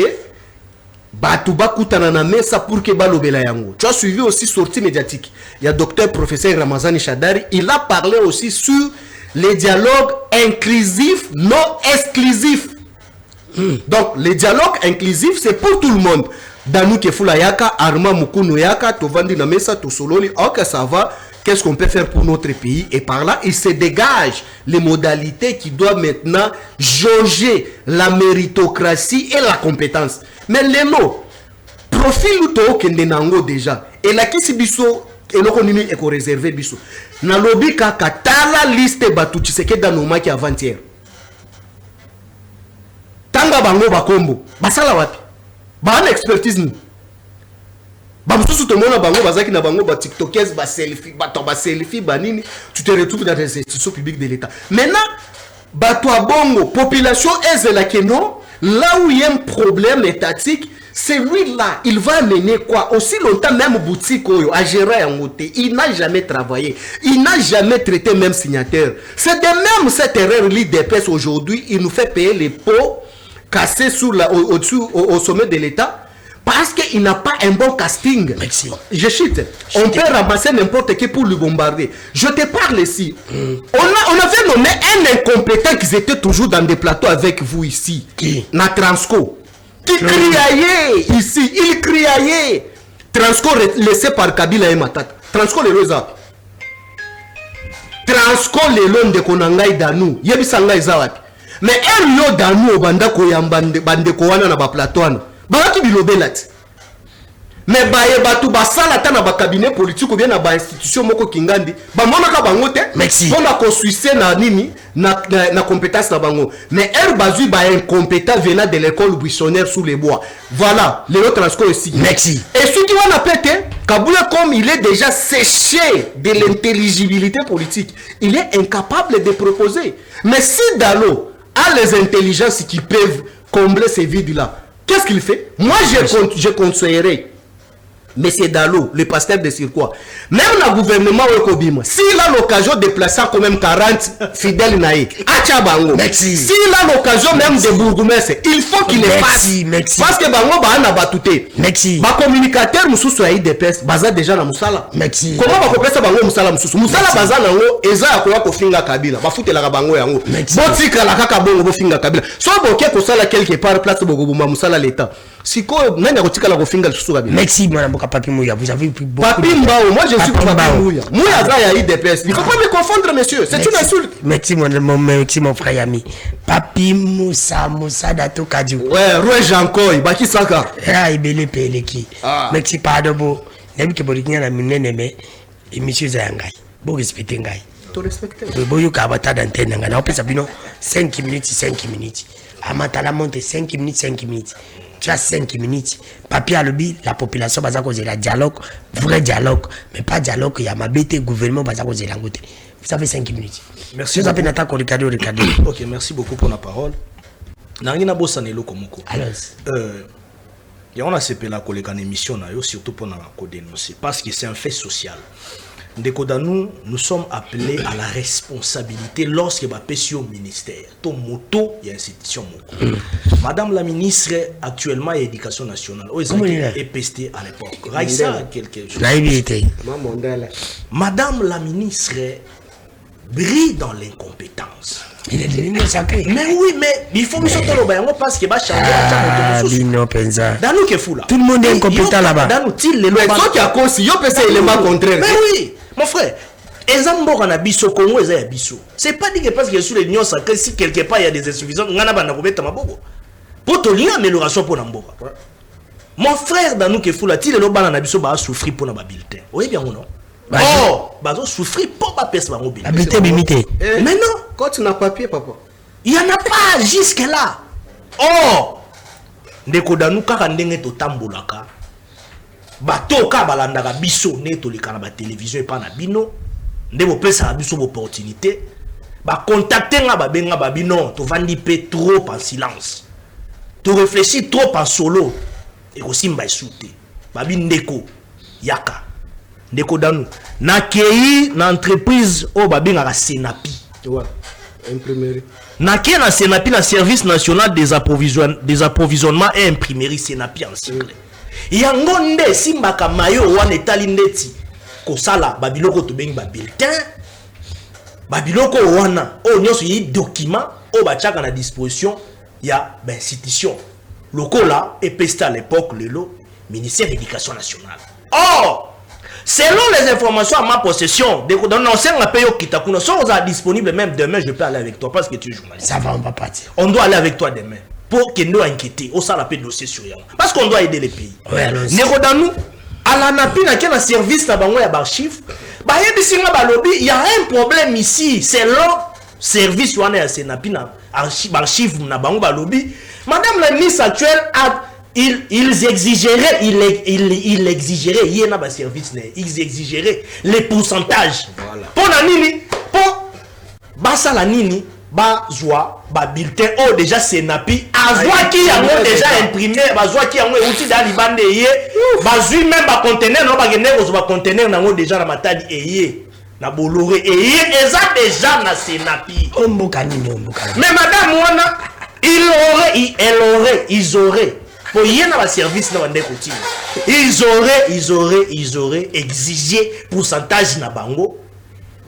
Batouba Koutanana Mesa pour que Balobela Yango. Tu as suivi aussi sortie médiatique. Il y a docteur professeur Ramazani Chadari. Il a parlé aussi sur les dialogues inclusifs, non exclusifs. Donc, les dialogues inclusifs, c'est pour tout le monde. Danou Kefula Yaka, Arma Mukunu Yaka, Tovandi Namesa, Tosololi. Ok, ça va. Qu'est-ce qu'on peut faire pour notre pays? Et par là, il se dégage les modalités qui doivent maintenant jauger la méritocratie et la compétence. Mais les mots, profil ou to kendenango déjà. Et la kisi biso, et le koninu est réservé biso. Na lobi kaka tala liste batu Tshisekedi danoma ki avant-hier. Tanga bango bakombo. Basala wapi? Ba an expertise ni. Bamususu te mona bango bazaki na bango ba tiktokers ba selfie ba nini, tu te retrouves dans les institutions publiques de l'État. Maintenant bato bongo population ezela keno là où il y a un problème étatique, Celui-là, il va amener quoi? Aussi longtemps, même boutique à gérer un côté. Il n'a jamais travaillé. Il n'a jamais traité même signataire. C'est de même cette erreur l'IDPS aujourd'hui. Il nous fait payer les pots cassés au sommet de l'État. Parce qu'il n'a pas un bon casting. Merci. Je chute. On peut ramasser n'importe qui pour le bombarder. Je te parle ici. On avait nommé un incompétent qui était toujours dans des plateaux avec vous ici. Qui? Na Transco. Qui criait ici. Il criait. Transco laissé par Kabila et Matata. Transco le loza. Transco le long de Konangai Danou. Yebisanga Izawati. Mais un yo Danou banda koyambande bande kowana na ba plateau. Balaki bilobelati. Mais baye batu basala ta na ba cabinet politique ou bien na ba institution moko kingandi ba monaka bango te pona ko suisse na nini na compétence na bango mais bazui ba incompétent venant de l'école buissonnaire sous les bois. Voilà le Transco ici. Merci. Et ce qui va péter Kabila, comme il est déjà séché de l'intelligibilité politique, il est incapable de proposer. Mais si Dalo a les intelligences qui peuvent combler ces vides là, qu'est-ce qu'il fait? Moi, je conseillerais Monsieur Dalo, le pasteur de Cirquois, même le gouvernement Wekobima, s'il a l'occasion de placer quand même 40 fidèles naïs, s'il a l'occasion même de bourgmestre, il faut qu'il les fasse. Parce que Bango Bahana Batouté, ma communicateur Moussou soit IDPS, Baza déjà dans Moussala. Comment va compléter Bango Moussala Moussou? Moussala Baza Nango, Eza Akoya Kofinga Kabila, Bafoute la Bango Yango, Botika la Kaka Bongo Bofinga Kabila. Soit Boké Kosala quelque part, place Bogobuma Moussala l'État. Si quoi, n'a pas la Kofinga le Soussou Kabila. Merci, madame Papi Mouya, vous avez pris beaucoup. Papi Mbao, moi je suis Papi Mouya. Mouya Zaya IDPS. Il ne faut pas me confondre, monsieur. C'est une insulte. Merci mon frère ami. Papi Moussa Dato Kadjou. Ouais, Roué Jankoy, Baki Saka. Ah, Ibele Peleki. Merci, pardon. N'aime que Bolikin a mené, mais monsieur Zayangai. Bon, respectez Ngai. Tu respectes. Boyo Kabata d'antenne. On peut s'appeler 5 minutes, 5 minutes. Amatala monte 5 minutes, 5 minutes. Tu as 5 minutes. Papier à lobby, la population va causer la dialogue, vrai dialogue, mais pas dialogue, il y a ma bête, gouvernement va causer la côté. Vous avez 5 minutes. Merci. Ok, merci beaucoup pour la parole. Nangina Bossanelo Komoko. Alors, il y a une émission, surtout pour nous dénoncer, parce que c'est un fait social. Nous sommes appelés à la responsabilité lorsque nous sommes au ministère. Ton moto, il y a une institution. Madame la ministre, actuellement, à l'éducation nationale, est pestée à l'époque. Raïssa, quelque chose. Madame la ministre brille dans l'incompétence. Il est devenu sacré. Mais oui, mais il faut que nous sortions le parce que va changer. Tout le monde est incompétent là-bas. Mais ceux qui a conçu, il peut faire l'élément contraire. Mais oui. Mon frère, c'est pas dit que parce que sur l'union sacrée, si quelque part il y a des insuffisances, pour te lire amélioration pour Namboka. Mon frère, dans nous qui fout la tille, le ban a souffrir pour notre bulletin. Oui, bien ou non? Oh, bazo souffrir pour ma peste mobile. Mais non, quand tu n'as papier, papa, il n'y en a pas jusque là. Oh, ndeko danou kaka ndenge to tambolaka. Bato ka balandaka biso ne to likana ba télévision et pas na bino. Ndebo pesa na biso opportunité. Ba contacter nga ba benga ba bino to vandi pe trop en silence. Tu réfléchis trop en solo et aussi mba souté. Ba ndeko yaka. Ndeko danou na kei na entreprise o ba benga Senapi. Ouais, imprimerie. Na kei na Senapi na service national des approvisionnements et imprimerie Senapi en cycle. Yango nde simbaka mayo wana etali ndeti kosala babiloko to bengi ba bulletin babiloko wana o nyoso yi document o bachaka na disposition ya ba institution lokola epesta à l'époque lelo ministère de l'éducation nationale. Or selon les informations à ma possession, non, c'est un pays qui t'a disponible même demain, je peux aller avec toi parce que tu es journaliste. Ça va, on va partir. On doit aller avec toi demain pour qu'il nous inquiète. On s'en appelle dossier sur Yama. Parce qu'on doit aider les pays. Nérodanou, à la NAPI, dans un service d'archives, il y a un problème ici. C'est leur service archives Madame la ministre actuelle a. Ils exigeraient, ils exigeraient, il y a un service, ils exigeraient les pourcentages. Pour la nini, pour basa la nini, bazwa ba bulletin oh déjà Senapi azwa qui yango déjà imprimé bazwa qui yango outil dans libande yé bazui même ba conteneur non ba gene ko ba conteneur nango déjà na matadi eyé na Bolloré eyé eza déjà na Senapi mais madame wana ils auraient pour y na ba service na bande côté ils auraient exigé pourcentage na bango.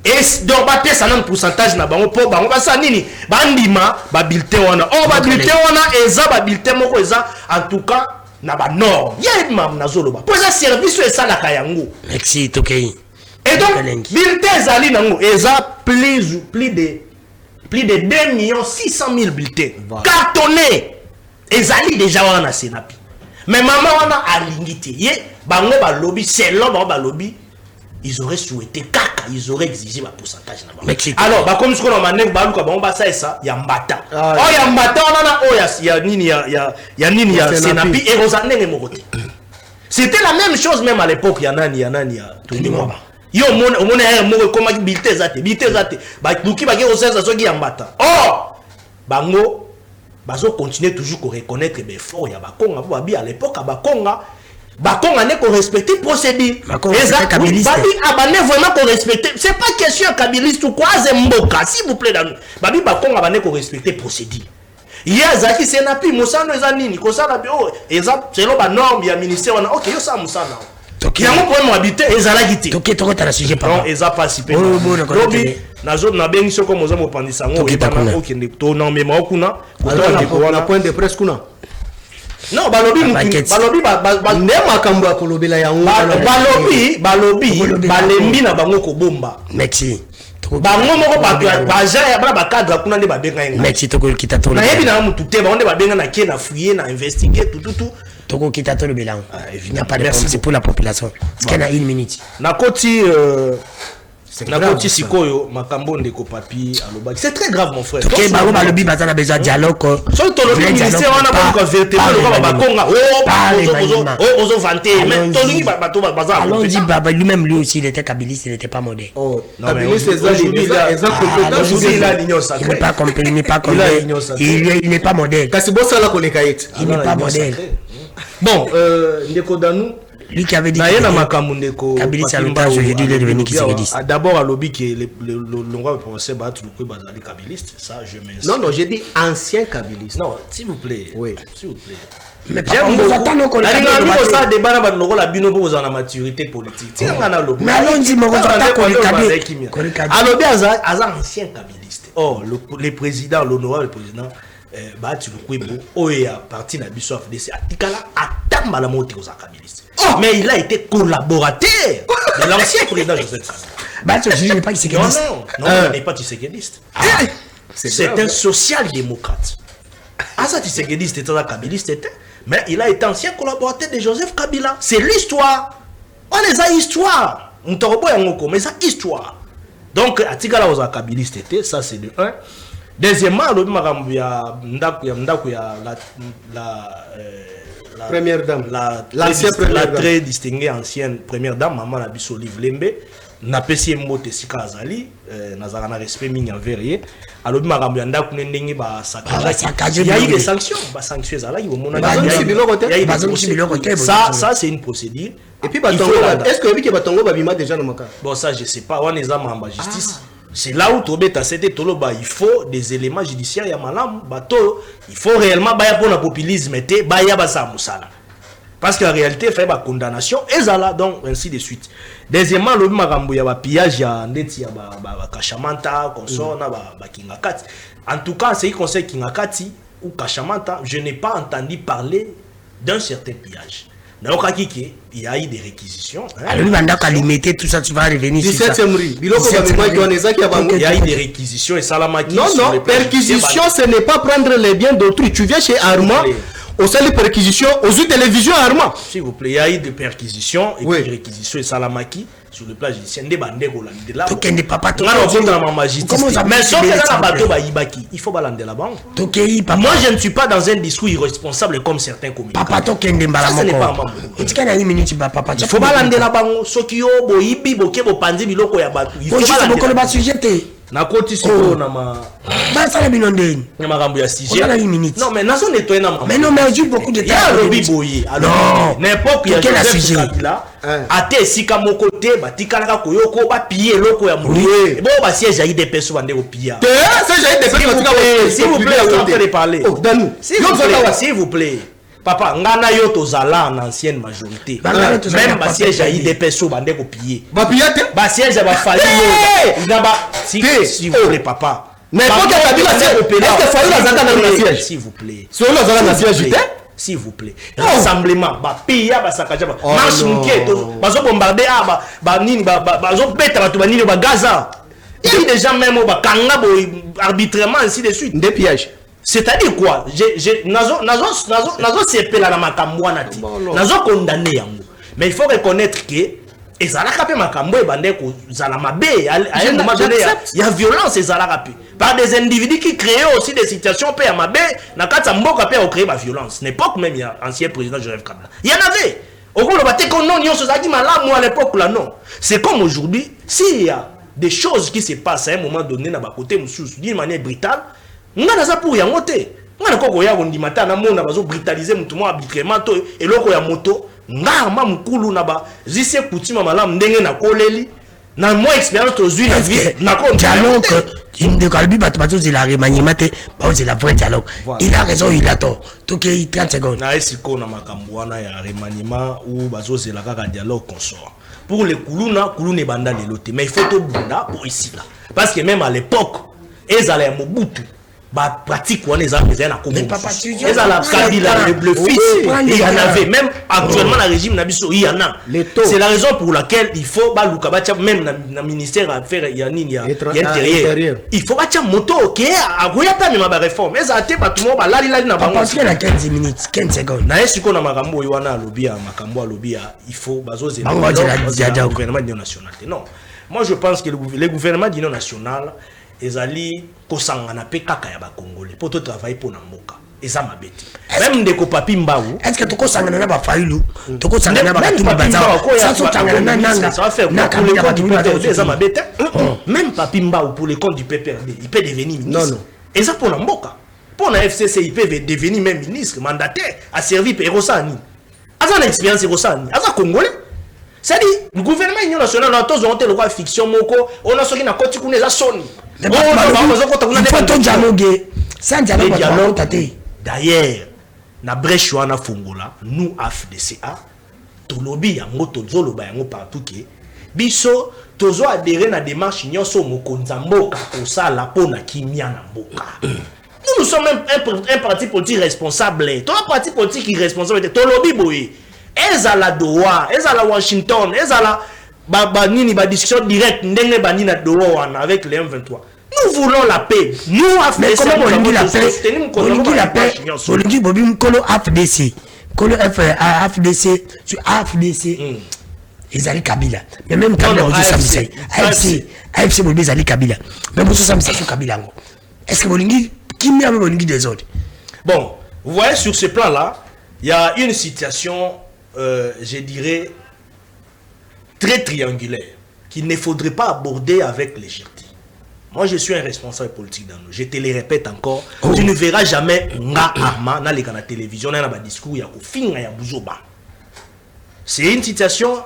Et donc, bah, ça un pourcentage na bango pour bango bah ça nini bandima ba bulletin wana oh ba bulletin wana eza ba bulletin moko eza en tout cas na ba norme ya mam na zolo ba pour ça service ça la kayango merci tokei et donc bulletin zali nango eza plus de 2 600 000 bulletins cartonnés ezali déjà wana Senapi mais maman wana alingité ye bango ba lobby selon ba lobby ils auraient souhaité kaka ils auraient exigé ma pourcentage na alors bah comme ce qu'on a mané ba luka ba ça yambata oh yambata on a oh ya nini ya nini ya Senapi et Rosanne Mokote c'était la même chose même à l'époque ya nani tout le monde yo on a mo comme bilité zate ba luki ba ke osesa so ki yambata oh bango bazo continuer toujours ko reconnaître be fort ya bakonga ba bi à l'époque ba konga Bakonga n'est qu'on respecte procédure. Babi abane vraiment qu'on respecte. C'est pas question kabiliste ou quoi zemboka s'il vous plaît dans nous. Babi Bakonga abane qu'on respecte procédure. Hier Zaki Senapi Moussano ezanini ko sala bio eza selon ba norme ya ministère on OK yo ça Moussano. Donc il y a un problème habité ezala gité. OK to ta sujet pas. Non eza pas si peu. Lobi na zone na bengi soko moza mo pandisa ngo etana OK ne to non mais ma kuna. Na point de presse kuna. Non, balobi ndema kambo kolobela yango balobi balembi na bango ko bomba merci bango moko baja ya ba cadre kuna nde babenga yenga merci toko kita to na yebi na mutu te ba onde babenga na kie na fouiller na investiguer tout toko kita to le bilan il n'y a pas de problème c'est pour la population c'est na 1 minute na koti na koti sikoyo makambo ndeko papi alobaki c'est très grave mon frère OK ba balobi bazana besoin dialogue so to le ministère wana ba ko vertebral ba konga ozo vanter mais to lingi ba to bazana allons dit baba lui-même lui aussi il était kabiliste il n'était pas modèle oh kabiliste il n'est pas compris il n'est pas modèle kasi bossa la koleka yet il n'est pas modèle bon ndeko danou lui qui avait dit d'abord à lobby qui est le longwa français battre le bazali kabiliste ça je m'insiste. Non j'ai dit ancien kabiliste. Non s'il vous plaît. Oui s'il vous plaît. Mais j'aime beaucoup ça débat na loko la bino pour la maturité politique. Ti nga na lobby. Mais allons dit mon tata alobi aza ancien kabiliste. Oh le président l'honorable président battu le kwebo oya parti na biso FDC atikala atamba la moto aux kabiliste. Mais il a été collaborateur de l'ancien président Joseph Kabila. Bah, je n'ai pas Tshisekedi. Non, il n'est pas Tshisekedi. C'est un social-démocrate. Ah, ça, Tshisekedi, c'était un kabiliste, mais il a été ancien collaborateur de Joseph Kabila. C'est l'histoire. On les a histoire. On te revoit mais ça, histoire. Donc, Atikala aux kabiliste, ça, c'est de 1. Deuxièmement, la première dame, la très distinguée ancienne première dame, maman Nabiso Liv Lembe, na pesi mote sika azali, nazara na respect mingi envers ye. Alors makambo yanda kunendenge ba sakaje. Il y a eu des sanctions, ba sanctions azala, il ça c'est une procédure. Et puis est-ce que que batongo babima déjà na maka? Bon ça je sais pas, on est en justice. C'est là où Tobeta c'était toloba, il faut des éléments judiciaires ya malam bato, il faut réellement baya pour le populisme et baya basa musala. Parce qu'en réalité il fait ba condamnation et ça donc ainsi de suite. Deuxièmement le makambo ya ba pillage ya ndeti ya ba kashamanta consort na ba kingakati. En tout cas c'est conseil kingakati ou kashamanta, je n'ai pas entendu parler d'un certain pillage. Donc, il y a eu des réquisitions. Alors, il limiter tout ça, tu vas revenir sur ça. Il y a eu des réquisitions et Salamaki. Non, perquisition, ce n'est pas prendre les biens d'autrui. Tu viens chez Armand, au sein de perquisition, aux yeux télévision Armand. S'il vous plaît, il y a eu des perquisitions et des réquisitions et Salamaki sur le plan judiciaire. Il faut balander la banque. Moi, je ne suis pas dans un discours irresponsable comme certains communicants. Ça, ce n'est pas il faut balander la banque. Il faut balander la banque. nakoti siko na ma basala bino ndeni na makambo ya sujet on a une minute non mais nazo nettoyer na mais non mais on dit beaucoup de temps ya lobi boye alors n'importe ya Joseph Kabila ate esika moko te batikalaka koyoko ba piller loko ya mourir bon ba siège ya IDPS bande ko piller c'est j'ai des personnes s'il vous plaît on peut parler s'il vous plaît papa ngana yo tozala en ancienne majorité même ba siège ya IDPS bande ko piller ba piller te ba siège ba fali yo ba s'il vous plaît papa n'importe quel Kabila est-ce que Fayou Lazaka dans le siège s'il vous plaît sur le Lazaka dans le siège s'il vous plaît rassemblement ba pays ba sakaja ba marche muketo bazo bombarder ba nini bazo beta bato ba nini ba Gaza il y a des gens même ba kanga bo arbitrairement ainsi de suite des pièges c'est-à-dire quoi nazo sepela na makambo wana ti nazo condamner yango mais il faut reconnaître que ezalaka pe makambo ebande ko zala mabe à un moment donné il y a violence ezalaka pe par des individus qui créent aussi des situations pe ya mabe na kata mboka pe au créer ba violence n'époque même il y a ancien président Joseph Kabila il y en avait au gros le baté qu'on non nyonso zaki malamu à l'époque là non c'est comme aujourd'hui s'il y a des choses qui se passent à un moment donné na ba côté mususu d'une manière brutale ngana za pour yango te ngana koko ya ndimata na mona bazo brutaliser mutu mo arbitrairement to eloko ya moto ngama mukulu na ba zise kutima malamu ndenge na koleli na moi expérience tozui na vie na ko dialogue inde kalbi bato zila remaniement te ba zila vrai dialogue il a raison il a tort tout que 30 secondes na esiko na makambo wana ya remaniement ou bazo zela kaka dialogue consort pour les kuluna banda lelote mais il faut to bunda pour ici là parce que même à l'époque ezala ya Mobutu ba pratique on les a besoin à comment et ça la Kabila le fils il y en avait même actuellement le régime nabiso il y en a c'est la raison pour laquelle il faut ba lukabacha même na ministère affaires ya nini ya intérieur il faut bacha moto OK a goya pas même ba réforme et ça te ba tout monde ba lali na bango parce que na 15 minutes 15 secondes na esiko na makambo yo wana lobby ya makambo lobby ya il faut bazoze le gouvernement national non moi je pense que le gouvernement d'union nationale ezali kosangana pe kaka ya ba congolais pour to travailler pour na mboka eza mabeti même ndeko papi mbawu est-ce que toko sangana na ba failu toko sangana ba batumba baza ça so tangana na nanga ça va faire na pour le compte du PPRD eza mabeti même papi mbawu pour le compte du PPRD il peut devenir ministre non eza pour na mboka pour na FCC il peut devenir même ministre mandataire a servi pe Rosani aza na expérience Rosani aza congolais c'est-à-dire le gouvernement union nationale na tozo honte le quoi fiction moko on a soki na koti kuna eza soni d'ailleurs na brèche wana fongola nous AFDCA tolobi yango tozoloba yango partout que biso tozo adhérer na démarche nyonso mokonza mboka kosala pona kimia na mboka nous sommes même un parti politique responsable toi un parti politique irresponsable tolobi boye ezala Doha ezala Washington ezala ba nini ba discussion directe ndenge ba nina Doha avec les M23 nous voulons la paix nous mais comment on dit la paix on dit la paix on dit bobim kolo AFDC kolo AFDC sur AFDC ezali Kabila mais même Kabila on dit ça AFC bobi ezali Kabila même ça sur Kabila ngo est-ce que bolingi kimia bolingi des autres bon vous voyez sur ce plan là il y a une situation je dirais très triangulaire qu'il ne faudrait pas aborder avec légèreté. Moi je suis un responsable politique dans nous. Je te le répète encore, tu ne verras jamais nga arma na la télévision na ba discours ya ko finga ya buzoba. C'est une situation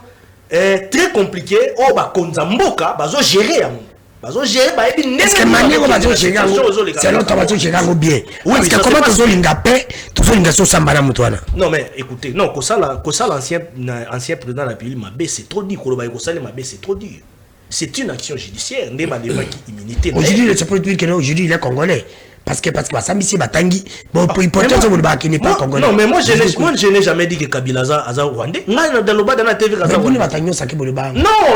très compliquée au ba konza mboka bazo gérer yango. Bazo gérer ba ebi est-ce que manière bazo gérer yango c'est l'autre bazo gérer yango bien. Parce que comment tozo linga paix, tozo linga so sambana mutwana. Non mais écoutez, non ko ça l'ancien président de la République Mabé c'est trop dur ko ba ko ça Mabé c'est trop dur. C'est une action judiciaire, n'est pas immunité. Aujourd'hui le support que aujourd'hui il est congolais. Parce que Samisi Batangi, bon pour hypothèse qui n'est pas congolais. Non mais moi je n'ai jamais dit que Kabila a rwandais. Non,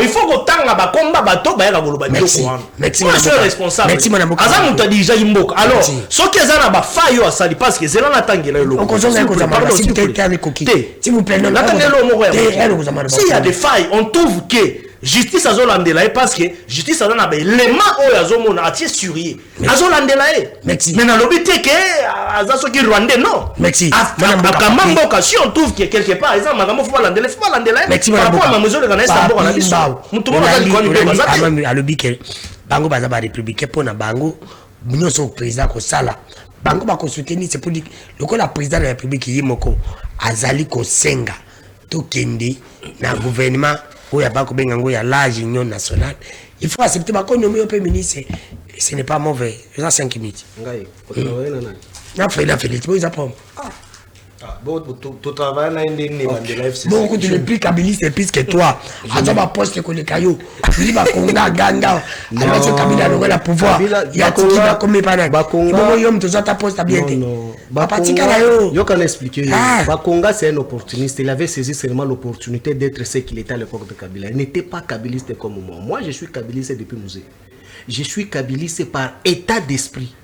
il faut que tanga ba combat bato ba ya goloba merci. Moi je suis responsable. Aza muta déjà imboka. Alors, ce qui est na ba fayo asali parce que zela na tangela yo. S'il vous plaît, non. S'il y a des failles, on trouve que justice azolandela parce que justice azona ba élément o yazomona atie surier azolandela mais na lobité que azaso ki rwandais non merci akamamboka si on trouve que quelque part exemple makambo faut pas landela par rapport à mamezo le kana esta mboka na biso mutu mona kali kwa ni bazate alobi ke bango baza ba républicain pour na bango nyonso président ko sala bango ba ko soutenir c'est pour dire le président de la république yimoko azali ko senga to kende na gouvernement oya ba ko benga ngo ya l'âge union nationale il faut accepter ba ko nommer au ministre ce n'est pas mauvais ça 5 minutes ngai ko travailler na nani na Félix vous apprendre Bon, tu travailles dans une live. Beaucoup de plus kabiliste plus que toi. Azaba poste que le caillou. Il va konga ganga. Alors ce Kabila le la pouvoir. Il y a tout qui va comme pas. Bakonga yom tu ta poste bien. Non. Bakonga yo can expliquer. Bakonga c'est un opportuniste. Il avait saisi seulement l'opportunité d'être ce qu'il était à l'époque de Kabila. Il n'était pas kabiliste comme moi. Moi je suis kabiliste depuis musée. Je suis kabiliste par état d'esprit.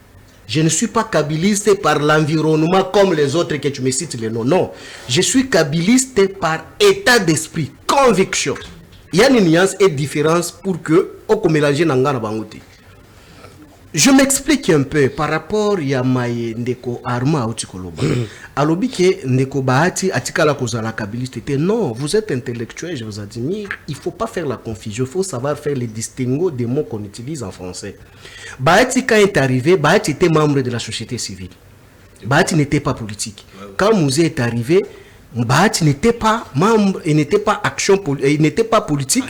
Je ne suis pas kabiliste par l'environnement comme les autres que tu me cites les noms. Non. Je suis kabiliste par état d'esprit, conviction. Il y a une nuance et différence pour que on mélange nanga na bangote. Je m'explique un peu par rapport à Yamaye Ndeko Arma Otikoloba. Alobi ke Ndeko Bahati atikala kozala kabiliste. Non, vous êtes intellectuel, je vous admire. Il ne faut pas faire la confusion, il faut savoir faire les distinguos des mots qu'on utilise en français. Bahati, quand il est arrivé, Bahati était membre de la société civile. Bahati n'était pas politique. Quand Mouzé est arrivé, Bahati n'était pas membre, il n'était pas il n'était pas politique.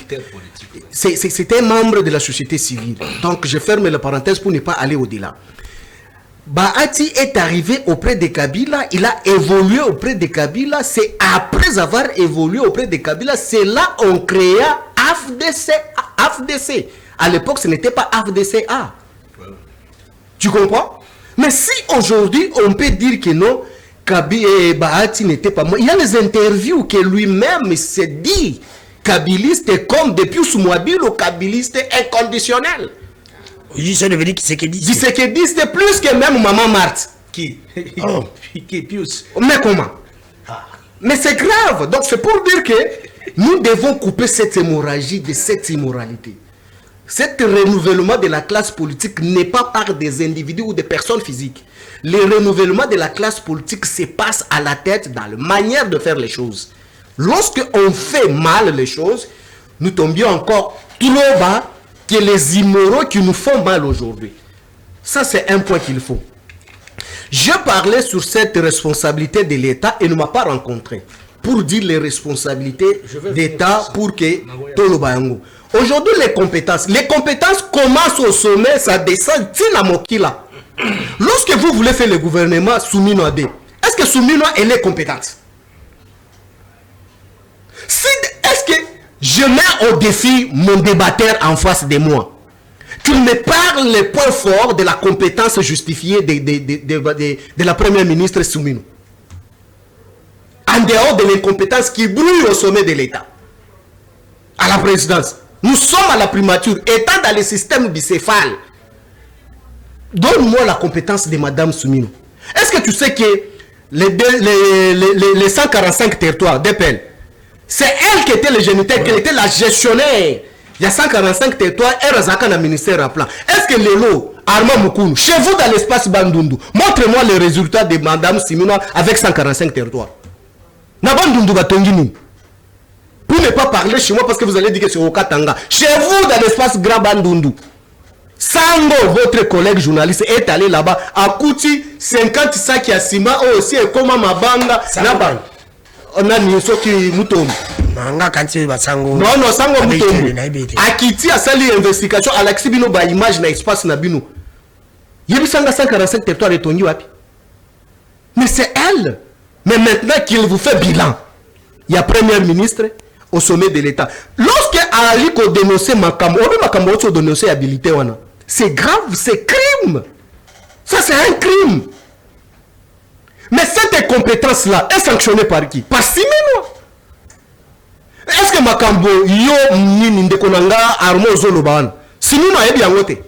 C'était un membre de la société civile. Donc je ferme la parenthèse pour ne pas aller au-delà. Bahati est arrivé auprès de Kabila, il a évolué auprès de Kabila, c'est après avoir évolué auprès de Kabila, c'est là on créa AFDC. À l'époque, ce n'était pas AFDCA. Tu comprends? Mais si aujourd'hui, on peut dire que non, Bahati n'était pas moi. Il y a les interviews que lui-même s'est dit kabiliste comme depuis Soumouabilo, kabiliste inconditionnel. Oui, ça veut dire qui c'est qui dit. C'est qui dit, c'est plus que même Maman Marthe. Qui Qui Pius. Mais comment? Mais c'est grave. Donc c'est pour dire que nous devons couper cette hémorragie de cette immoralité. Cet renouvellement de la classe politique n'est pas par des individus ou des personnes physiques. Le renouvellement de la classe politique se passe à la tête dans la manière de faire les choses. Lorsque on fait mal les choses, nous tombions encore trop bas que les immoraux qui nous font mal aujourd'hui. Ça, c'est un point qu'il faut. Je parlais sur cette responsabilité de l'État et ne m'a pas rencontré pour dire les responsabilités d'État pour que Tolobayango. Aujourd'hui, les compétences commencent au sommet, ça descend, Tinamokila. Lorsque vous voulez faire le gouvernement Soumino Adé, est-ce que Soumino elle est compétente? Est-ce que je mets au défi mon débatteur en face de moi, qu'il me parle les points forts de la compétence justifiée de la première ministre Soumino, en dehors de l'incompétence qui brouille au sommet de l'État, à la présidence. Nous sommes à la primature, étant dans le système bicéphale. Donne-moi la compétence de Madame Soumino. Est-ce que tu sais que les 145 territoires d'EPL, c'est elle qui était le géniteur, qui était la gestionnaire. Il y a 145 territoires, elle a un ministère à plan. Est-ce que Lélo, Armand Moukoun, chez vous dans l'espace Bandundu, montrez-moi les résultats de Madame Soumino avec 145 territoires. Nabandundu Batongini. Pour ne pas parler chez moi parce que vous allez dire que c'est au Katanga. Chez vous dans l'espace Grand Bandundu. Sango, votre collègue journaliste, est allé là-bas à Kouti, 50 sacs à ciment, aussi, et comment ma banga, là-bas. On a mis ce qui mouton. Non, Sango mouton. À Kiti, à sali investigation, à l'Axibino, ba image na espace Nabino. Il y a 145 territoires de Tongi Wapi. Mais c'est elle. Mais maintenant qu'il vous fait bilan, il y a premier ministre au sommet de l'État. Lorsque Aliko dénonçait Makambo, Makambo dénoncé habilité, c'est grave, c'est crime. Ça, c'est un crime. Mais cette compétence-là est sanctionnée par qui? Par Simeno. Est-ce que Makambo, yo, Nini, Ndekonanga, Armo, Zoloban, Simeno a bien voté?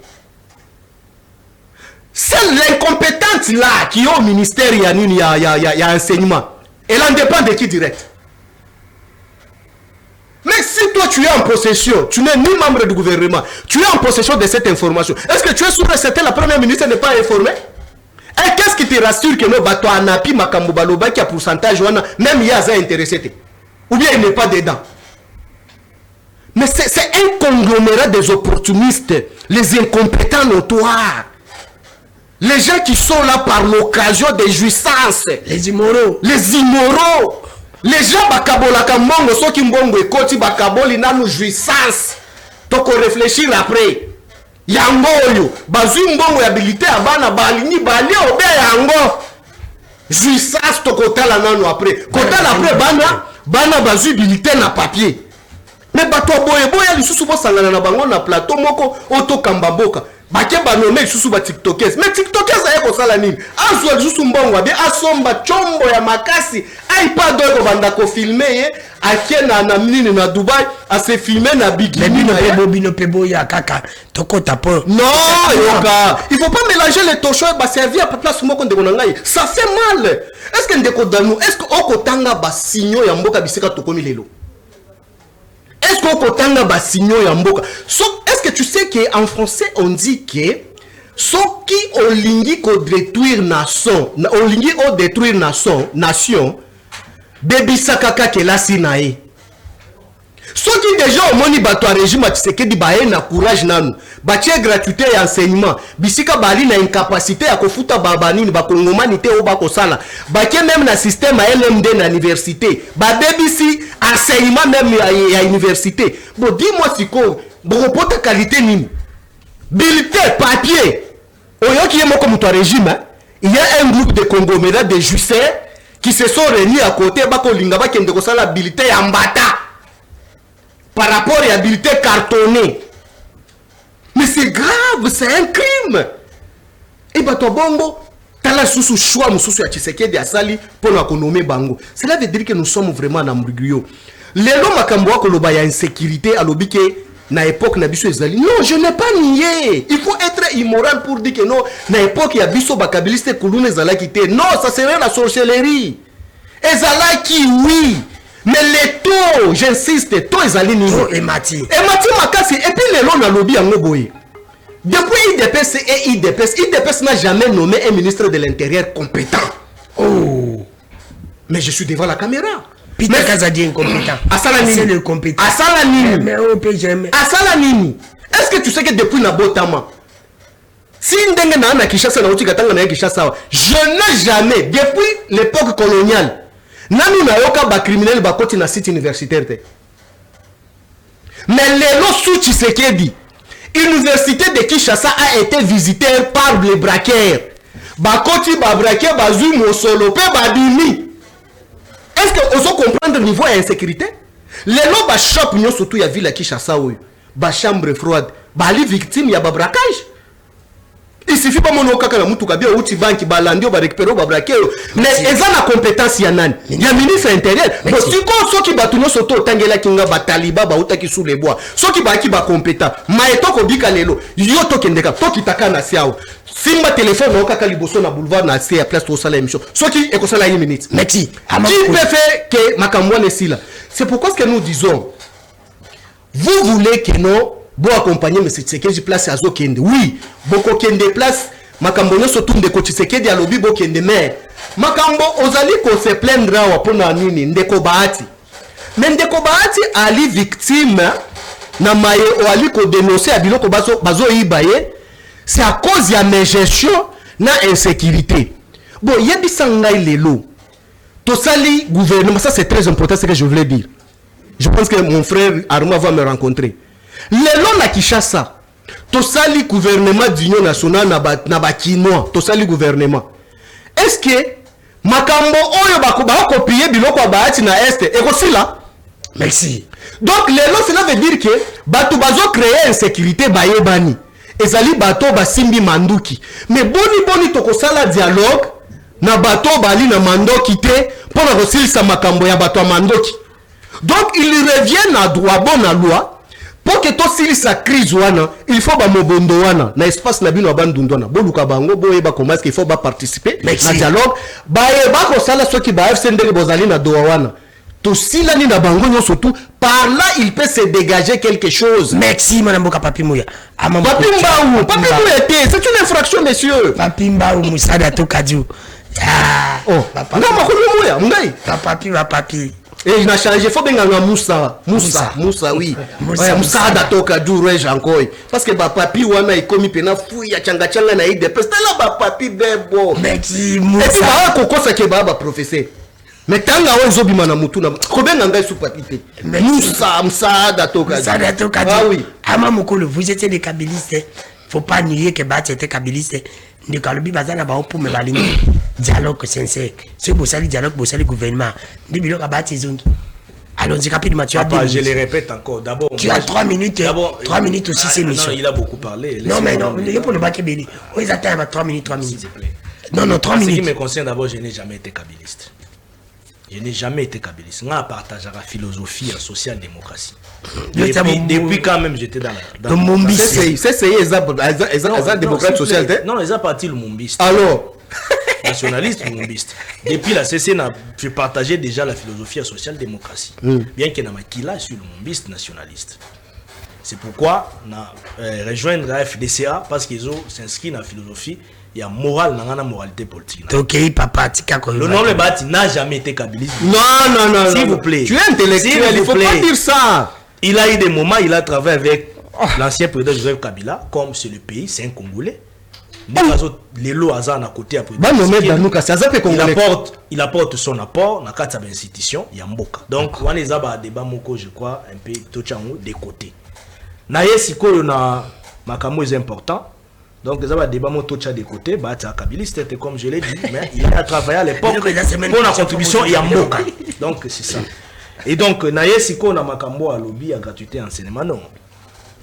C'est l'incompétence là qui est au ministère, il y a enseignement. Elle en dépend de qui direct? Mais si toi tu es en possession, tu n'es ni membre du gouvernement, tu es en possession de cette information, est-ce que tu es sûr que c'était la première ministre n'est pas informée? Et qu'est-ce qui te rassure que nous bateau Anapi Makambo Baloba qui a pourcentage, même Yaza intéressé? Ou bien il n'est pas dedans? Mais c'est un conglomérat des opportunistes, les incompétents notoires. Les gens qui sont là par l'occasion des jouissances. Les immoraux. Les immoraux. Les gens bakabola kambongo, ceux qui mbongo et koti bakaboli na nous jouissance. Donc on réfléchir après. Yango yo, bazui mbongo habilité à bana balini bali obe yango. Jouissance to kotala nanu après. Kotala après bana bazui habilité na papier. Mais bato boye boye lisusu bo sangana na bango na plateau moko auto kambaboka. Bake banome lisusu ba tiktokers. Mais tiktokers aye ko sala nini? Azwa lisusu mbongo abi asomba chombo ya makasi. iPad ko banda ko filmer ye akena na nini na Dubai a se filmer na bikini na bino pebo ya kaka toko tapo. Non, yoka. Il faut pas mélanger les tochons et ba servir à place moko ndeko na ngai. Ça fait mal. Est-ce que ndeko danou, est-ce que okotanga ba signo ya mboka bisika tokomi lelo? Est-ce qu'on kotanga ba signo ya mboka? Est-ce que tu sais qu'en français on dit que ceux qui olingi ko détruire nation, olingi o détruire nation, bebisaka kaka la sinae. Ceux qui déjà au moni bato a régime Tshisekedi bae na courage nanu, batie gratuité et enseignement, bisika bali na incapacité ya kofuta babani ni bakongomani te o bakosala, bakie même na système à LMD na université, ba bebisi enseignement même à université. Bon dis-moi siko, bon pota qualité nini? Bulletin papier. Oyoki yemo comme toi régime, il y a un groupe de conglomérats de jusseurs qui se sont réunis à côté bako lingaba kende kosala bulletin ya mbata. Par rapport à l'habilité cartonnée. Mais c'est grave, c'est un crime. Et bah toi bongo, t'as la sous choix moussou à Tshisekedi à Sali pour nous nommer bango. Cela veut dire que nous sommes vraiment dans Mbrugio. Les lois makamboa que l'oba y a insécurité à l'obike na époque na biso ezali. Non, je n'ai pas nié. Il faut être immoral pour dire que non, na époque ya biso bakabiliste kulune zala kité. Non, ça serait la sorcellerie. Ezala qui oui. Mais les taux, j'insiste, taux ezali nini. Oh, et Mati makasi. Et puis les lois na lobby en ngoboye. Depuis IDPS et IDPS n'a jamais nommé un ministre de l'Intérieur compétent. Oh. Mais je suis devant la caméra. Peter Kazadi incompétent. C'est le compétent. Asala nini. Mais on peut jamais. Asala nini. Est-ce que tu sais que depuis Nabotama, si ndenge na na Kinshasa na utika tanga na Kinshasa, je n'ai jamais, depuis l'époque coloniale, nani na yoka ba criminel ba koti na site universitaire te. Mais lelo sous Tshisekedi, l'université de Kinshasa a été visitée par les braqueurs. Ba koti ba braqueur ba zu mosolo pe ba dimi. Est-ce que vous comprenez le niveau d'insécurité? Les lots ba shop nyo surtout ya ville à Kinshasa oyo. Ba chambre froide, ba li victime ya ba braquage. Il suffit pas mon okaka na mutuka bien outi banki ba landi ba récupérer ba braquer. Mais eza na compétence ya nani? Ya ministre intérieur. Bon si ko soki ba tunyo soto tangela kinga ba taliba ba utaki sous les bois. Soki ba ki ba compétent. Maeto ko bika lelo. Yo to kendeka to kitaka na siao. Simba téléphone okaka liboso na boulevard na C à place to sala émission. Soki e ko sala 1 minute. Merci. Qui peut faire que makamwa nesila? C'est pourquoi ce que nous disons. Vous voulez que nous bon accompagner M. Tshisekedi place à Zokende. Oui, beaucoup kende place. Makambo no sotu ndeko Tshisekedi a lobby bo kende mais makambo ozali ko se plaindre wa pona nini ndeko Bahati. Mais ndeko Bahati ali victime na maye o ali ko dénoncer abiloko bazo ibaye. C'est à cause ya mégestion na insécurité. Bon, yebi sangai lelo. Tosali gouvernement, ça c'est très important ce que je voulais dire. Je pense que mon frère Arma va me rencontrer. Lelo na Kinshasa, tosali gouvernement d'union nationale na ba Kinois, tosali gouvernement. Est-ce que makambo oyo ba copier biloko Bahati na est et aussi là? Merci. Donc lelo cela veut dire que bato bazo créer insécurité bayebani. Ezali bato basimbi manduki. Mais boni tokosala dialogue na bato bali na mandoki te pour na kosilisa makambo ya bato mandoki. Donc il revient na droit bon na loi pour que to silisa crise wana, il faut ba mobondo wana na espace na bino bandundona. Boluka bango boyeba comment est-ce qu'il faut ba participer na dialogue. Ba ko sala soki ba FC ndele bozali na doa wana. To silani na bango nyo surtout par là il peut se dégager quelque chose. Merci madame Boka Papi Mouya. Papi Mouya, c'est une infraction monsieur. Papi Mbaou Moussada to Kadiou. Oh, non, Papi Mouya, Mouya. Papi. Et il a changé, il faut bien que Moussa, oui. Moussa Datoka Dourej encore. Parce que papi wana il commis pena fouille ya changa changa na ide. Parce que là papi bebo. Mais qui Moussa. Et puis ba koko ça ke baba professeur. Mais tanga wa zobi mana mutu na. Combien nganga sous papi te. Moussa Datoka. Moussa Datoka. Ah oui. Ama Mokolo, vous étiez des kabylistes. Faut pas nier que Bat était kabyliste. Ni kalobi bazana ba pour me balingi. Dialogue sincère. Ce beau sali dialogue, beau sali gouvernement. Ni bilo ka Bat zongi. Allons-y rapidement, tu as dit. Je le répète encore. D'abord, tu as 3 minutes. 3 minutes aussi, c'est mission. Non, il a beaucoup parlé. Non, mais non, il y a pour le bac béni. Oui, ils attendent 3 minutes, 3 minutes. S'il te plaît. Non, 3 minutes. Ce qui me concerne, d'abord, je n'ai jamais été kabyliste. Je n'ai jamais été kabyliste. Moi, je partage la philosophie et la social-démocratie. Depuis quand même, j'étais dans le Mumbiste. C'est les démocrates social. Non, ils ont parti le Mumbiste. Alors nationaliste ou Mumbiste. Depuis la CC, je partageais déjà la philosophie et la social-démocratie. Bien qu'il y ait un maquillage sur le Mumbiste nationaliste. C'est pourquoi on a rejoint la FDCA parce qu'ils ont s'inscrit dans la philosophie. Il y a morale dans la moralité politique. Ok, papa, le nom le bâti n'a jamais été kabyliste. Non. S'il vous plaît. Tu es intellectuel, il ne faut pas dire ça. Il a eu des moments, il a travaillé avec l'ancien président Joseph Kabila, comme c'est le pays, c'est un Congolais. Les lots à côté après. Il apporte son apport dans quatre institutions, il y a Mboka. Donc, on est à débat moko, je crois, un peu des côtés. Naye siko na makamo est important. Donc, les abats débat mon tocha des côtés, bah, tu as kabiliste, comme je l'ai dit, mais il a travaillé à l'époque pour la contribution, il y a Mboka. Donc, c'est ça. Et donc, naye siko na makambo à lobby à gratuité enseignement, non.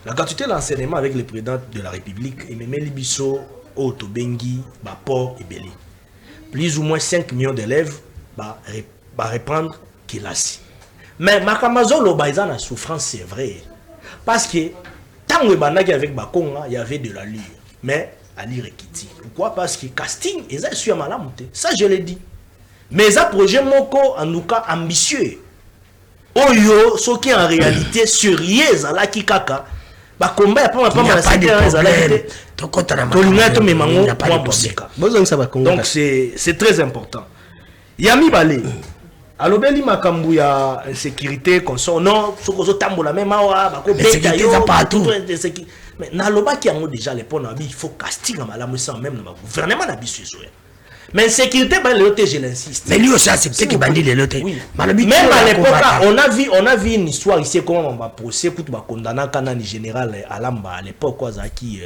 La gratuité de l'enseignement avec le président de la République, et même Libiso, Otobengi, Port et Belé. Plus ou moins 5 millions d'élèves va reprendre Kelasi. Mais Makamazo Lobaïza la souffrance, c'est vrai. Parce que tant que avec Bakonga, il y avait de l'allure. Mais allure Kiti. Pourquoi? Parce que casting, ils ont su à Malamoute. Ça, je l'ai dit. Mais ça, projet Moko, en tout cas, ambitieux. Oyo, ce qui en réalité sérieux, à la Kikaka. Bah combat pas de donc c'est très important. Yami Balé alobeli makambu ya sécurité consort non sokozo tambola même awa bako beta yo partout mais na loba ki yango déjà les pona il faut casting malamu sans même na gouvernement na biso zo. Mais sécurité, je l'insiste. Mais lui aussi, c'est qui bandit les lotés. Oui. Même à l'époque, on a vu une histoire ici, comment on va procéder pour condamner le général Alamba à l'époque, qui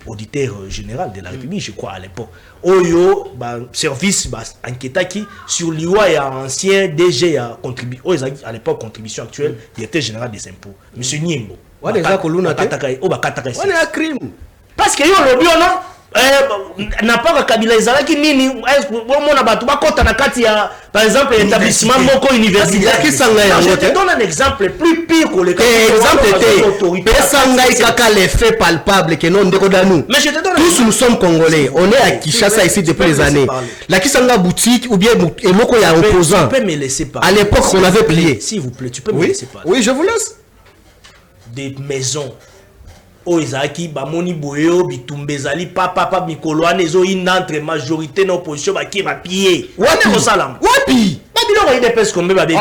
auditeur général de la République, je crois, à l'époque. Oyo, service enquêta qui, sur l'IOA, il y a un ancien DG à contribuer. À l'époque, contribution actuelle, il était général des impôts. Monsieur Niembo. Ouais, les gars, un crime. Parce que yo lobby non. N'a pas Kabila ezalaki nini on batu bakota na kati ya par exemple établissement moko universitaire qui sanga ya je te donne un exemple plus pire que le exemple était sangai kaka les faits palpables que non ndeko danou mais je te donne tous nous sommes congolais on est à Kinshasa ici depuis des années la Kisanga boutique ou bien eloko ya opposant tu peux me laisser parler à l'époque on avait plié s'il vous plaît tu peux me laisser parler oui je vous laisse des maisons Oizaki, Bamoni Boyo, Bitumbezali, Papa, Mikoloane, Zo, une entre majorité dans l'opposition, qui va piller. Wapi Babylon, il dépêche combien de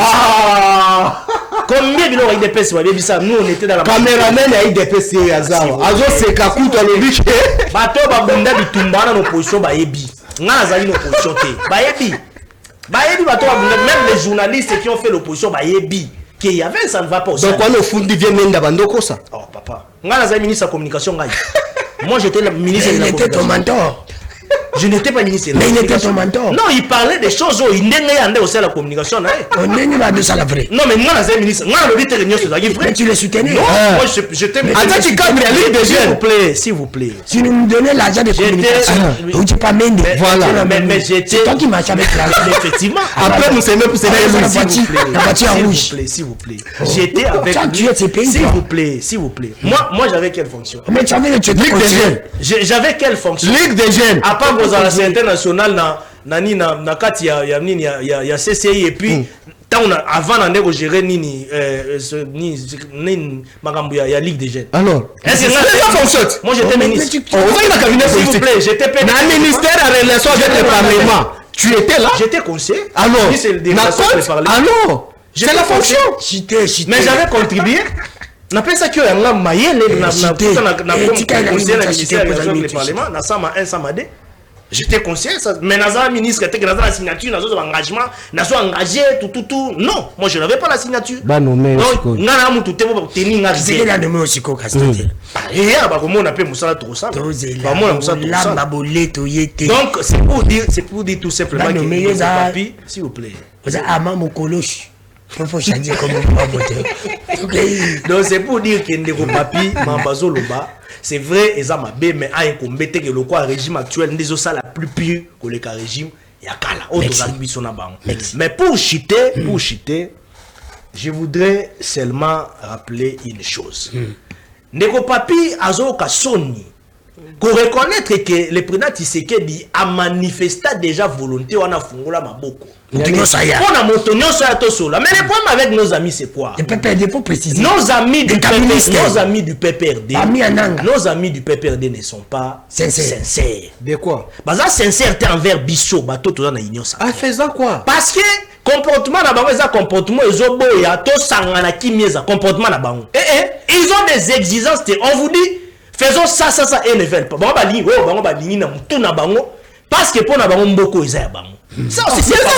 combien de dépêche ça? Nous, on était dans la caméraman, il dépêche Azao. Azo, c'est Kakou, dans le biche. Bato, Babunda, Bitumbana, dans l'opposition, Bayebi. Nazali, l'opposition, Bayebi. Bayebi, Bato, même les journalistes qui ont fait l'opposition, Bayebi. Qu'il y avait, ça ne va pas. Donc, on a fondé bien Mendabandoko, ça. Oh, papa. Moi, je suis ministre de la communication. Moi, j'étais le ministre de la communication. Il était ton mentor. Je n'étais pas ministre de la communication. Mais il était ton mentor. Non, il parlait des choses où il n'est aussi à la communication. On n'est pas de ça la vraie. Non, mais moi, je suis ministre. Moi, je suis ministre de la communication. Mais tu le soutenais. Non, moi, j'étais ministre. S'il vous plaît, s'il vous plaît. Tu nous donnais l'argent de communication. On ne dit pas Mendy. Voilà. Mais j'étais. C'est toi qui marches avec l'argent. Effectivement. Après, nous sommes même pour la voiture rouge. S'il vous plaît. J'étais avec. S'il vous plaît, s'il vous plaît. Moi, j'avais quelle fonction? Mais tu avais le Ligue des jeunes. J'avais quelle fonction? Ligue des jeunes. À part vos anciens internationales, na kati ya CCI et puis avant on a géré nini makambu ya Ligue des jeunes. Alors, est-ce que ça fonctionne? Moi j'étais ministre. S'il vous plaît, j'étais dans ministère à relation avec le Parlement. Tu étais là? J'étais conseiller. Alors, C'est la fonction. Mais j'avais contribué. N'a pas ça que un maillé le parlement na sama 1 sama 2. J'étais conseiller mais na ministre était dans la signature dans engagement na so engagé tout non, moi je n'avais pas la signature. Ba nommé donc ngana mutu te bo tenir nga c'est la nommé aussi ko Castel. Et ba comment on appelle musala to ça. Ba moi musala to ça. La boleto yete. Donc c'est pour dire tout simplement que papi s'il vous plaît. Vous avez ama mokoloshi. Il faut changer comme donc c'est pour dire que Ndeko Papi Mambazo Loba c'est vrai et ça m'a bé mais a incombété que le quoi régime actuel n'est ça la plus pire que le régime yakala mais pour chiter je voudrais seulement rappeler une chose. Ndeko Papi Azo Kasoni pour reconnaître que le président Tshisekedi a manifesté déjà volonté on a fungola maboko. On a montonné ça tout cela. Mais le problème avec nos amis c'est quoi? Le PPRD faut préciser. Nos amis du PPRD, nos amis du PPRD ne sont pas sincères. De quoi? Baza sincérité envers Bisso, bato tout dans union ça. En faisant quoi? Parce que comportement na bango ça comportement ezobo ya to sangana kimieza comportement na bango. Ils ont des exigences, on vous dit faisons ça et ne veulent pas. Bango ba lingi na mutu na bango parce que pour na bango mboko eza ya bango. Ça aussi c'est ça.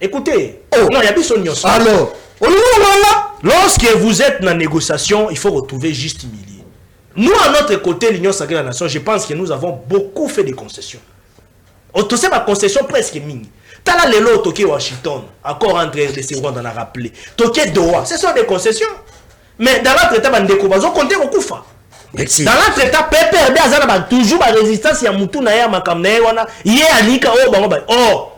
Écoutez, non, il y a plus de alors, lorsque vous êtes dans la négociation, il faut retrouver juste milieu. Nous, à notre côté, l'Union Sacrée de la Nation, je pense que nous avons beaucoup fait des concessions. On te sait ma concession presque mini. T'as là les lots Tokyo Washington, accord entre RDC on en a rappelé. Tokyo Doha, ce sont des concessions. Mais dans l'autre état, on découvre, on compte au Koufa. Dans l'autre état, PPRD a toujours la résistance, il y a Moutou Naya, Makam Naya, il y a Anika, oh,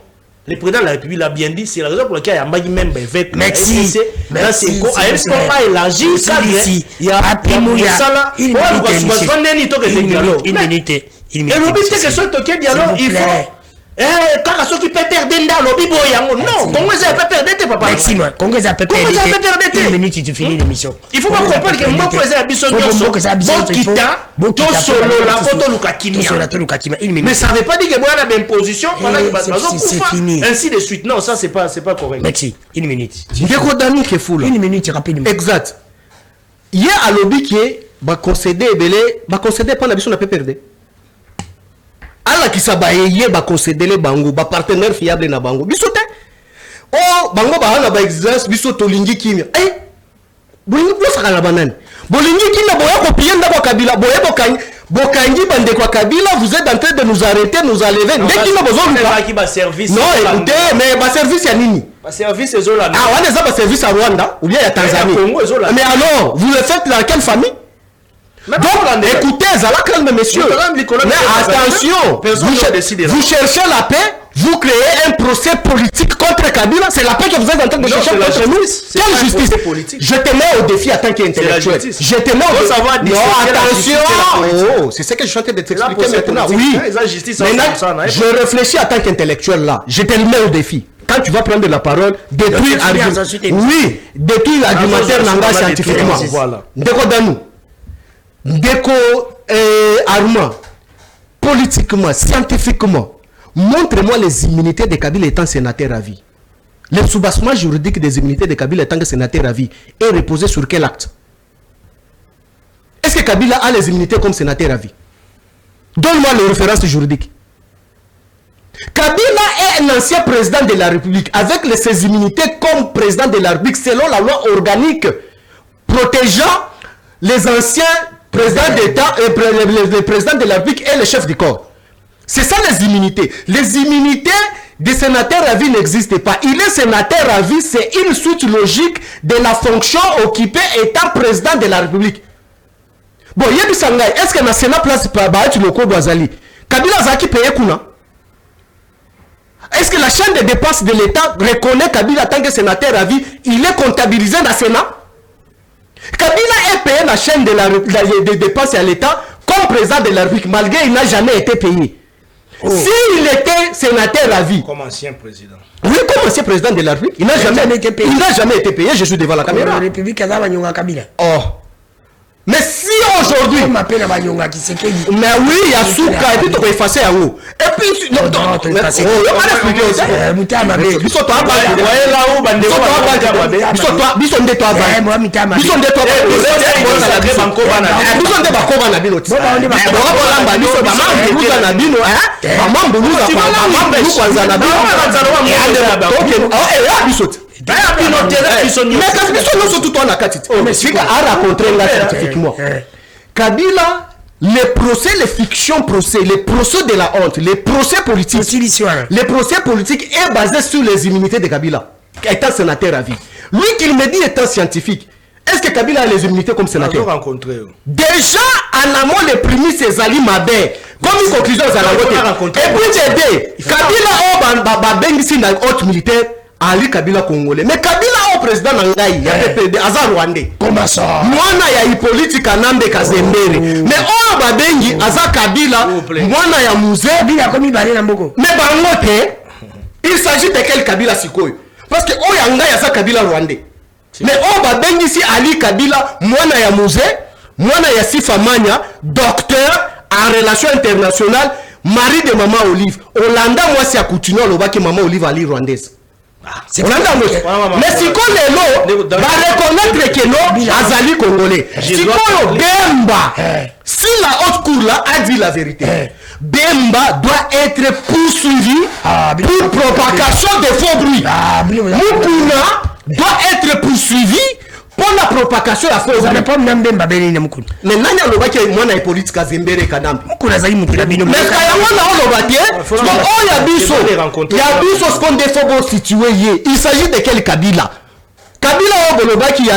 le président de la République l'a bien dit, c'est la raison pour laquelle il y a même avec merci. Merci. Pas élargi, il y a une minute. Et l'objet que ce Tokyo dialogue, il faut. Quand ceux qui peut perdre dans le bibo yango non comment ça peut perdre papa Maxime comment ça peut perdre une minute tu finis l'émission il faut pas comprendre que moi poser biso nyonso bon to solo la photo lukakimia mais ça veut pas dire que moi la même position c'est fini ainsi de suite non ça c'est pas correct. Merci une minute Ndeko Dani qui est fou là une minute rapidement exact hier à lobby qui va concéder belé va concéder pas la biso na peut perdre ala qui s'abaye ba concéder les bango ba partenaire fiable na bango bisote oh bango ba na ba exigence bisoto lingi kimia bolingi ko saka na banane bolingi kimia boya copier ndako Kabila boya bokangi bande kwa Kabila vous êtes en train de nous arrêter nous enlever dès qu'il nous besoin de service non écoutez mais ba service ya nini ba service ezola on est ba service à Rwanda ou bien à Tanzanie mais alors vous le faites dans quelle famille? Donc, écoutez, Zala calme, messieurs. Mais attention, vous cherchez la paix, vous créez un procès politique contre Kabila. C'est la paix que vous êtes en train de chercher contre nous. Quelle justice politique? Je te mets au défi en tant qu'intellectuel. Je te mets au défi. Non, attention. C'est ce que je suis en train de t'expliquer maintenant. Oui. Maintenant, je réfléchis en tant qu'intellectuel là. Je te le mets au défi. Quand tu vas prendre la parole, détruire l'argumentaire langage scientifiquement. Ndeko Danou. Ndeko Arma, politiquement, scientifiquement, montre-moi les immunités de Kabila étant sénateur à vie. Le soubassement juridique des immunités de Kabila étant sénateur à vie est reposé sur quel acte? Est-ce que Kabila a les immunités comme sénateur à vie? Donne-moi les références juridiques. Kabila est un ancien président de la République avec ses immunités comme président de la République selon la loi organique protégeant les anciens président d'État, le président de la République et le chef du corps. C'est ça les immunités. Les immunités des sénateurs à vie n'existent pas. Il est sénateur à vie, c'est une suite logique de la fonction occupée étant président de la République. Bon, il y a du Sangai. Est-ce que le Sénat place par Baïti Loko Douazali? Kabila Zaki paye Kuna? Est-ce que la chaîne de dépenses de l'État reconnaît Kabila en tant que sénateur à vie? Il est comptabilisé dans le Sénat? Kabila est payé la chaîne de dépenses à l'État comme président de la République, malgré qu'il n'a jamais été payé. S'il était sénateur à vie. Comme ancien président. Oui, comme ancien président de la République, il n'a jamais été payé. Il n'a jamais été payé, je suis devant la caméra. La République a Kabila. Oh. Mais si aujourd'hui. On m'appelle à Banyonga qui s'est dit. Mais oui, il y a Souka et puis tu peux effacer en haut. Et puis, non, tu peux effacer. Kabila, les procès, les fictions procès, les procès de la honte, les procès politiques, les procès politiques est basé sur les immunités de Kabila, étant sénateur à vie. Lui qu'il me dit étant scientifique, est-ce que Kabila a les immunités comme sénateur? Déjà, en amont, les prémices, c'est Zali Mabé. Comme une conclusion, ça l'a rencontré. Et puis j'ai dit, Kabila, Bengisi, dans haute militaire, Ali Kabila congolais. Mais Kabila, au président Nangaï, il y a PPD, Azar Rwandais. Comment ça? Mwana ya Hippolyte Kanambe Kazembere. Mais oh, Babengi, Azar Kabila, Mwana ya Mouze. Kabila, comme il va aller dans beaucoup. Mais Bangote, il s'agit de quel Kabila Sikoyo? Parce que oh, Yanga, Azar Kabila Rwandais. Mais oh, Babengi, si Ali Kabila, Mwana ya Mouze, Mwana ya Sifa Manya, docteur en relations internationales, mari de Maman Olive. Olanda, moi, c'est à continuer à l'obaki Maman Olive Ali Rwandaise. Mais si on va reconnaître que non, Azali Congolais. Si on Bemba, si la haute cour là a dit la vérité, Bemba doit être poursuivi pour propagation de faux bruits. Mukuna doit être poursuivi pour la propagation de faux bruits. Mais nani alobaki mwana Hippolyte Kazembere Kanambe. Mukuna zayi mukina bino. Mais kayamona olobaki, oh ya biso ce qu'on défend situé. Il s'agit de quel Kabila? Kabila o bolobaki ya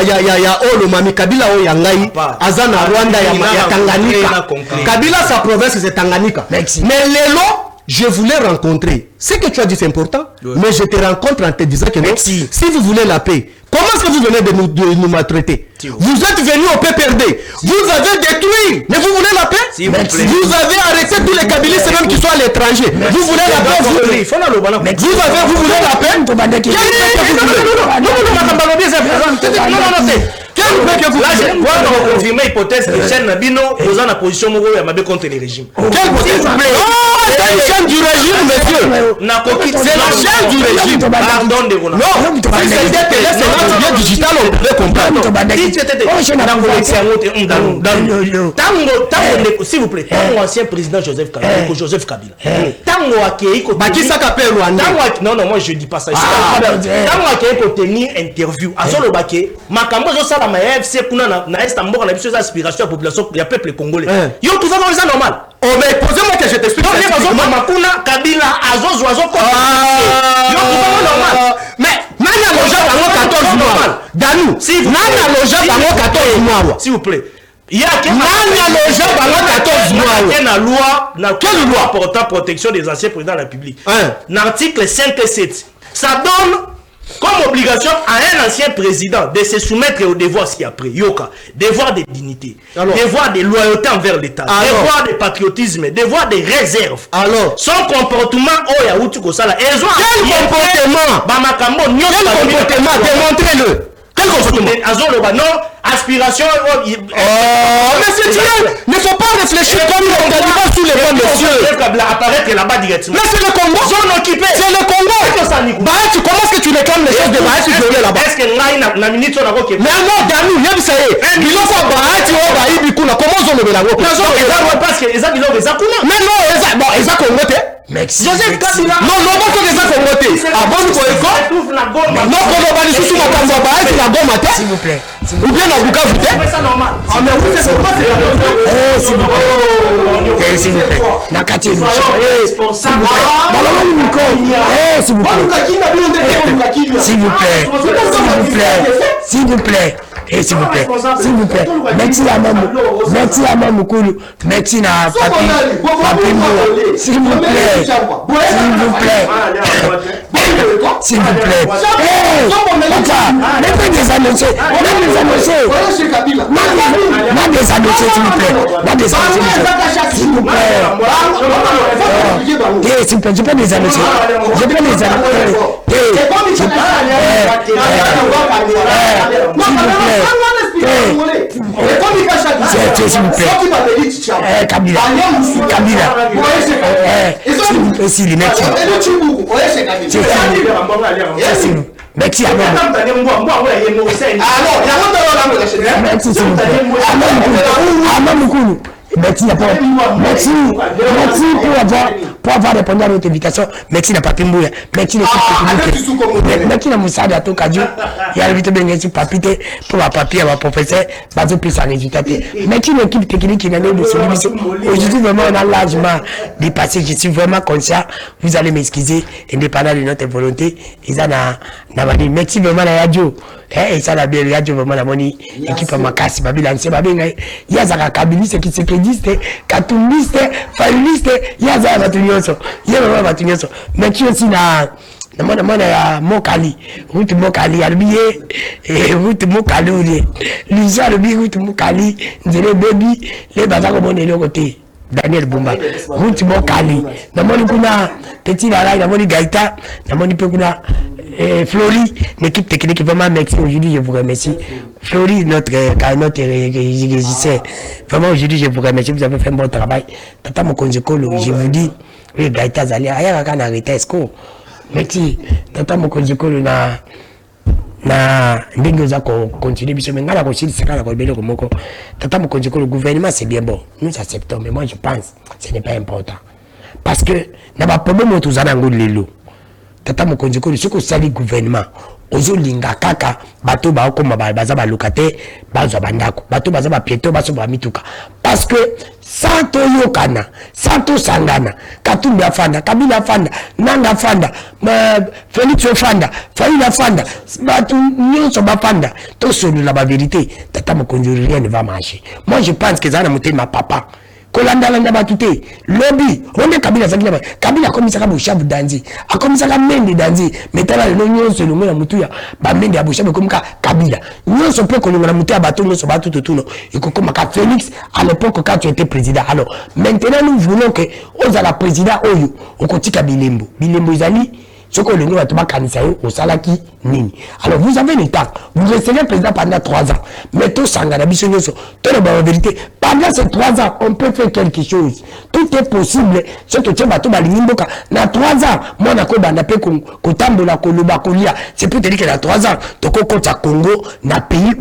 olo mami Kabila o yangai azana Rwanda ya Tanganyika. Kabila sa province c'est Tanganyika. Mais lelo je voulais rencontrer. Ce que tu as dit c'est important, mais je te rencontre en te disant que non, si vous voulez la paix, comment est-ce que vous venez de nous maltraiter? Vous êtes venu au PPRD, vous avez détruit, mais vous voulez la paix? Vous avez arrêté tous les Kabilistes même qui sont à l'étranger. Vous voulez la paix? Vous voulez la paix? Là, je dois confirmer l'hypothèse que Chen Nabino posant la position contre les régimes. C'est la chaîne du régime, monsieur. C'est la chaîne du régime. Pardon de vous. Non, si c'était télé digital, on pouvait comprendre. Si tu étais s'il vous plaît, tant ancien président Joseph Kabila. Tango Akeiko. Non, moi je dis pas ça. Tango Akeiko tenir interview. Azolo Baké, Makambo Josala FC kuna na est mort na biso aspiration à population ya peuple congolais. Yo tout ça c'est normal. Oh mais posez-moi que je t'explique. Makuna Kabila azozo yo tout ça normal. Mais nani aloja bango 14 mois. Danou, si nani aloja bango 14 mois. S'il vous plaît. Il y a nani aloja bango 14 mois. Quelle loi portant protection des anciens présidents de la République. L'article 5 et 7. Ça donne comme obligation à un ancien président de se soumettre aux devoirs ci-après. Yoka, devoir de dignité, devoir de loyauté envers l'État, devoir de patriotisme, devoir de réserve. Alors, son comportement, quel comportement? Démontrez-le. Quel comportement? Non, aspiration. Mais c'est tiré. Il ne faut pas réfléchir comme les talibans sous les bons messieurs. Apparaître là-bas directement. Mais c'est le Congo. Zone occupée. C'est le Congo. Bahati, comment est-ce que tu réclames les choses de Bahati là-bas? Est-ce que la minute on a voté? Mais non, Danou, il y a ça. Il faut faire Bahati ou Bahati Bikuna. Comment on le met là-bas? Parce que les gens ont des accounts. Mais non, ils ont voté. Joseph Kabila. Non, pas que les gens ont voté. Ah bon, quoi? Non, qu'on va aller sous ma table à Bahati la gomme à terre. S'il vous plaît. Ou bien dans Bukavu. C'est ça normal. Ah mais vous c'est pas s'il vous plaît. S'il vous plaît. Nakati. S'il vous plaît. S'il vous plaît. S'il vous plaît. S'il vous plaît. Et s'il vous plaît, s'il vous plaît, merci à Maman Moukoulou, merci à Papi Mou, s'il vous plaît, s'il vous plaît, même des annoncés, s'il vous plaît, s'il vous plaît, je peux des annoncer, s'il vous plaît. s'il vous plaît. Kabila. S'il vous plaît, s'il est merci. Merci à vous. Merci pour avoir répondu à notre invitation. Merci à Papi Mbouya. Merci merci à Moussa Dato Kadjo. Il y a l'invité bien sûr Papité pour ma papier, ma professeur. Bazo plus un résultat. Merci l'équipe technique qui n'a pas de solution. Aujourd'hui vraiment on a largement dépassé. Je suis vraiment conscient. Vous allez m'excuser, indépendant de notre volonté. Ils ont merci vraiment à la radio. Et ça la bien radio vraiment la moni équipe à Makasi Babila c'est babinga yaza kabiliste qui se crédiste katumiste failiste yaza batunyoso yeba batunyoso merci aussi na ya Mokali route Mokali albié et route Mokali uli lisa le bi route Mokali nzele baby les bazako monelo côté Daniel Bumba route Mokali na moni kuna petit la na moni Gaïta na moni pe kuna Flori, l'équipe technique, vraiment merci. Aujourd'hui, je vous remercie. Flori, notre régisseur, vraiment aujourd'hui, je vous remercie. Vous avez fait un bon travail. Tata Mokonzekolo, je vous dis, oui, Gaïta Zali, ailleurs, quand on arrête, est-ce que merci. Tata Mokonzekolo, na ndenge za continuer biso mais ngala ko chili saka ko belo ko moko. Tata Mokonzekolo, le gouvernement c'est bien bon. Nous acceptons, mais moi je pense ce n'est pas important. Parce que na ba problème tous ana ngoli lelo. Tata Mokonzekolo soko sali gouvernement ozo linga kaka bato ba okoma baza ba locataire bazo bandako bato baza ba piéton baso ba mituka parce que santo yokana santo sangana Katumbi afanda Kabila afanda Nanga afanda Félix afanda Faïla afanda bato nyonso bafanda to solo la vérité. Tata Mokonzekolo rien ne va marcher. Moi je pense que ça na monter ma papa Kolanda landa batute lobby on est Kabila zakina Kabila komisa ka boshabu danzi akomisa ka mende danzi metala le nyonso le ngona mutuya ba mende aboshabu komika Kabila nyonso pe ko ngona mutuya bato nyonso batu tutuno ikokoma ka Félix à l'époque quand tu étais président. Alors maintenant nous voulons que ozala président oyo okotika bilembo izali soko le ngona tuba kanisa yo osalaki nini. Alors vous avez le temps, vous resterez président pendant 3 ans mais tout sangana biso nyonso to la vérité. Pendant ces 3 ans, on peut faire quelque chose. Tout est possible. Ce que tu as battu, dans 3 ans, moi, c'est pour te dire que dans 3 ans, tu as Congo, na pays,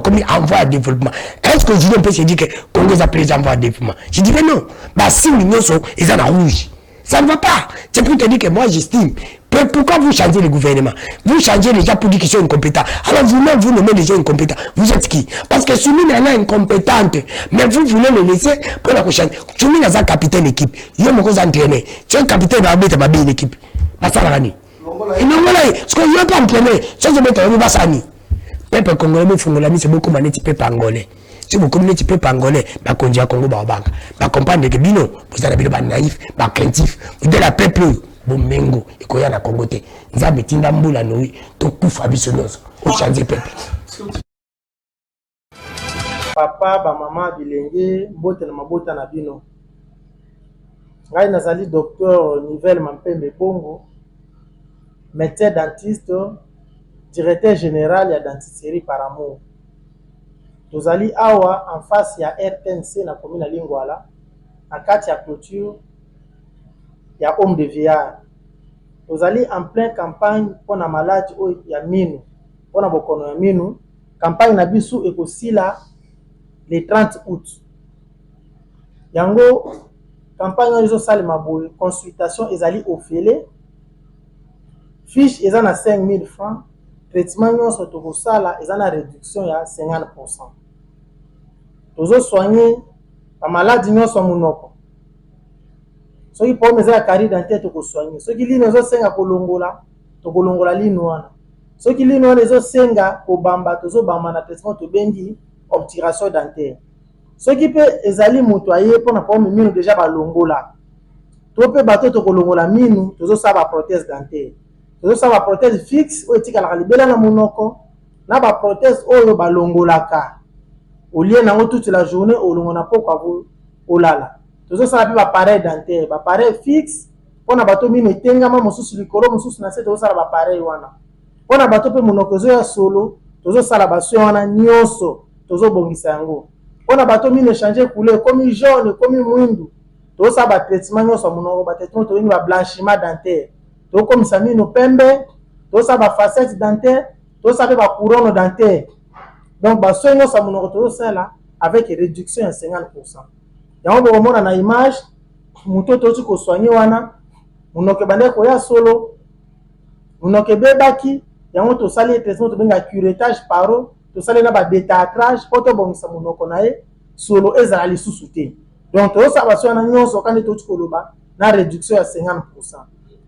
comme envoi à développement. Est-ce que je peux se dire que Congo a pris envoi à développement? Je dirais non. Si nous sommes, ils sont en rouge. Ça ne va pas. C'est pour te dire que moi, j'estime. Pourquoi vous changez le gouvernement? Vous changez les gens pour dire qu'ils sont incompétents. Alors vous-même, vous nommez les gens incompétents. Vous êtes qui? Parce que Soumine est incompétente. Mais vous voulez le laisser pour la prochaine. Soumine est un capitaine d'équipe. Il y a un entraîneur. Tu es un capitaine de une équipe. Ça va aller. Et non, voilà. Parce qu'il n'y a pas entraîné. Ça, c'est mettre un Bassani. Peuple congolais, c'est beaucoup de peuple angolais. Si vous communauté peuple angolais, bah conduit à Congo, bah banque, bah comprendre que bino, vous avez des naïfs, bah craintifs, vous êtes la peuple, bon mengo, et qu'on y a la Congoté, vous avez tinda mboula noui, tout coup fabisonos, au changer peuple. Papa, ba maman, bilenge, bote na mabota na bino. Ngai nazali docteur Nivelle Mampembe Bongo, médecin dentiste, directeur général ya dentisterie par amour. Tozali awa en face ya RTNC na commune Lingwala, en kati ya clôture ya homme de vieillard. Tozali en pleine campagne pour na maladie ya minu, pour na bokono ya minu. Campagne na bisu ekosila le 30 août. Yango campagne ezo salima boye, consultation ezali ofele, fiche eza na 5000 francs, traitement nyonso tokosala eza na réduction ya 50%. Tozo soigner la maladie nyonso munoko. Soki problème eza ya carie dentaire tokosoigner. Soki lino ezo senga kolongola, tokolongola lino wana. Soki lino wana ezo senga kobamba, tozo bamba na traitement tobengi obturation dentaire. Soki pe ezali moto aye pona problème minu déjà balongola. To pe bato tokolongola minu, tozo sala prothèse dentaire. Tozo sala prothèse fixe o etikala libela na munoko, na ba prothèse oyo balongolaka. Au lieu nango toute la journée au longona poko avo olala. Tozo sala pe ba pareil dentaire, ba pareil fixe pona bato minu etengama mosusu likolo mosusu na se tozo sala ba pareil wana. Pona bato pe munoko zo ya solo, tozo sala ba soin wana nyonso, tozo bongisa yango. mpona bato mine changer couleur komi jaune komi mwindu tosala batraitement nyonso ya monoko batraitement tobengi bablanchiment dentaire tokomisa mino pembe tosala bafacette dentaire tosala mpe bacouronne dentaire donc basoki nyonso ya monoko tozosala avec réduction ya 50%. yango bokomona na image moto toti kosoigne wana monoko ebandaki koya solo monoko ebebaki yango tosali traitement tobenga curettage paro tosali na badétartrage mpo tobongisa monoko na ye solo ezala lisusu te donc tozosala baso wana nyonso kandi toti koloba na réduction ya 50%.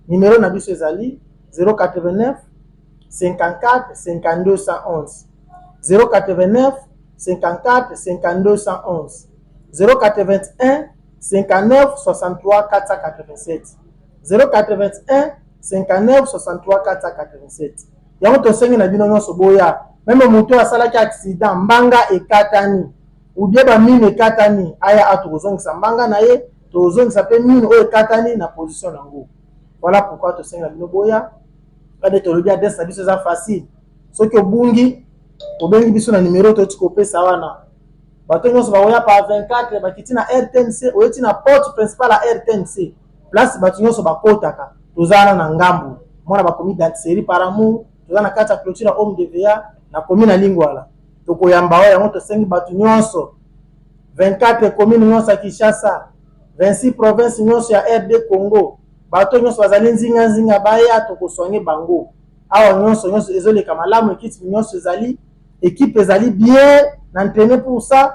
Numéro na biso ezali 089 54 52 111 089 54 52 111 081 59 63 487 081 59 63 487. yango tosengi na bino nyonso boya meme moto asalaki accident mbanga ekatani ou bien bamine ekatani aya atokozongisa mbanga na ye tozongisa mpe mine oyo ekatani na position yango. Voilà pourquoi tosengi na bino boya kade tolobi adresse na biso eza facile soki obungi obengi biso na numéro toti kopesa wana bato nyonso baoya pa 24 bakiti na RTNC oyeti na porte principale ya RTNC place bato nyonso bakotaka tozala na ngambu mwana bakomi d'Antiseri par amour tozala na kati ya clôture ya homme de VA na komi na Lingwala tokoyamba oyo yango tosengi bato nyonso 24 commune nyonso ya Kinshasa 26 province nyonso ya RD Congo bato nyonso bazali nzinga baya tokosoigner bango awa nyonso ezoleka malamu équipe nyonso ezali équipe ezali bien entraîné pour ça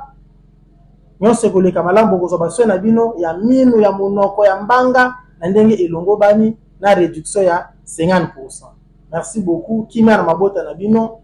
nyonso ekoleka malamu bokozwa baso na bino ya minu ya monoko ya mbanga na ndenge elongo bani na réduction ya 50%. Merci beaucoup kimia na mabota na bino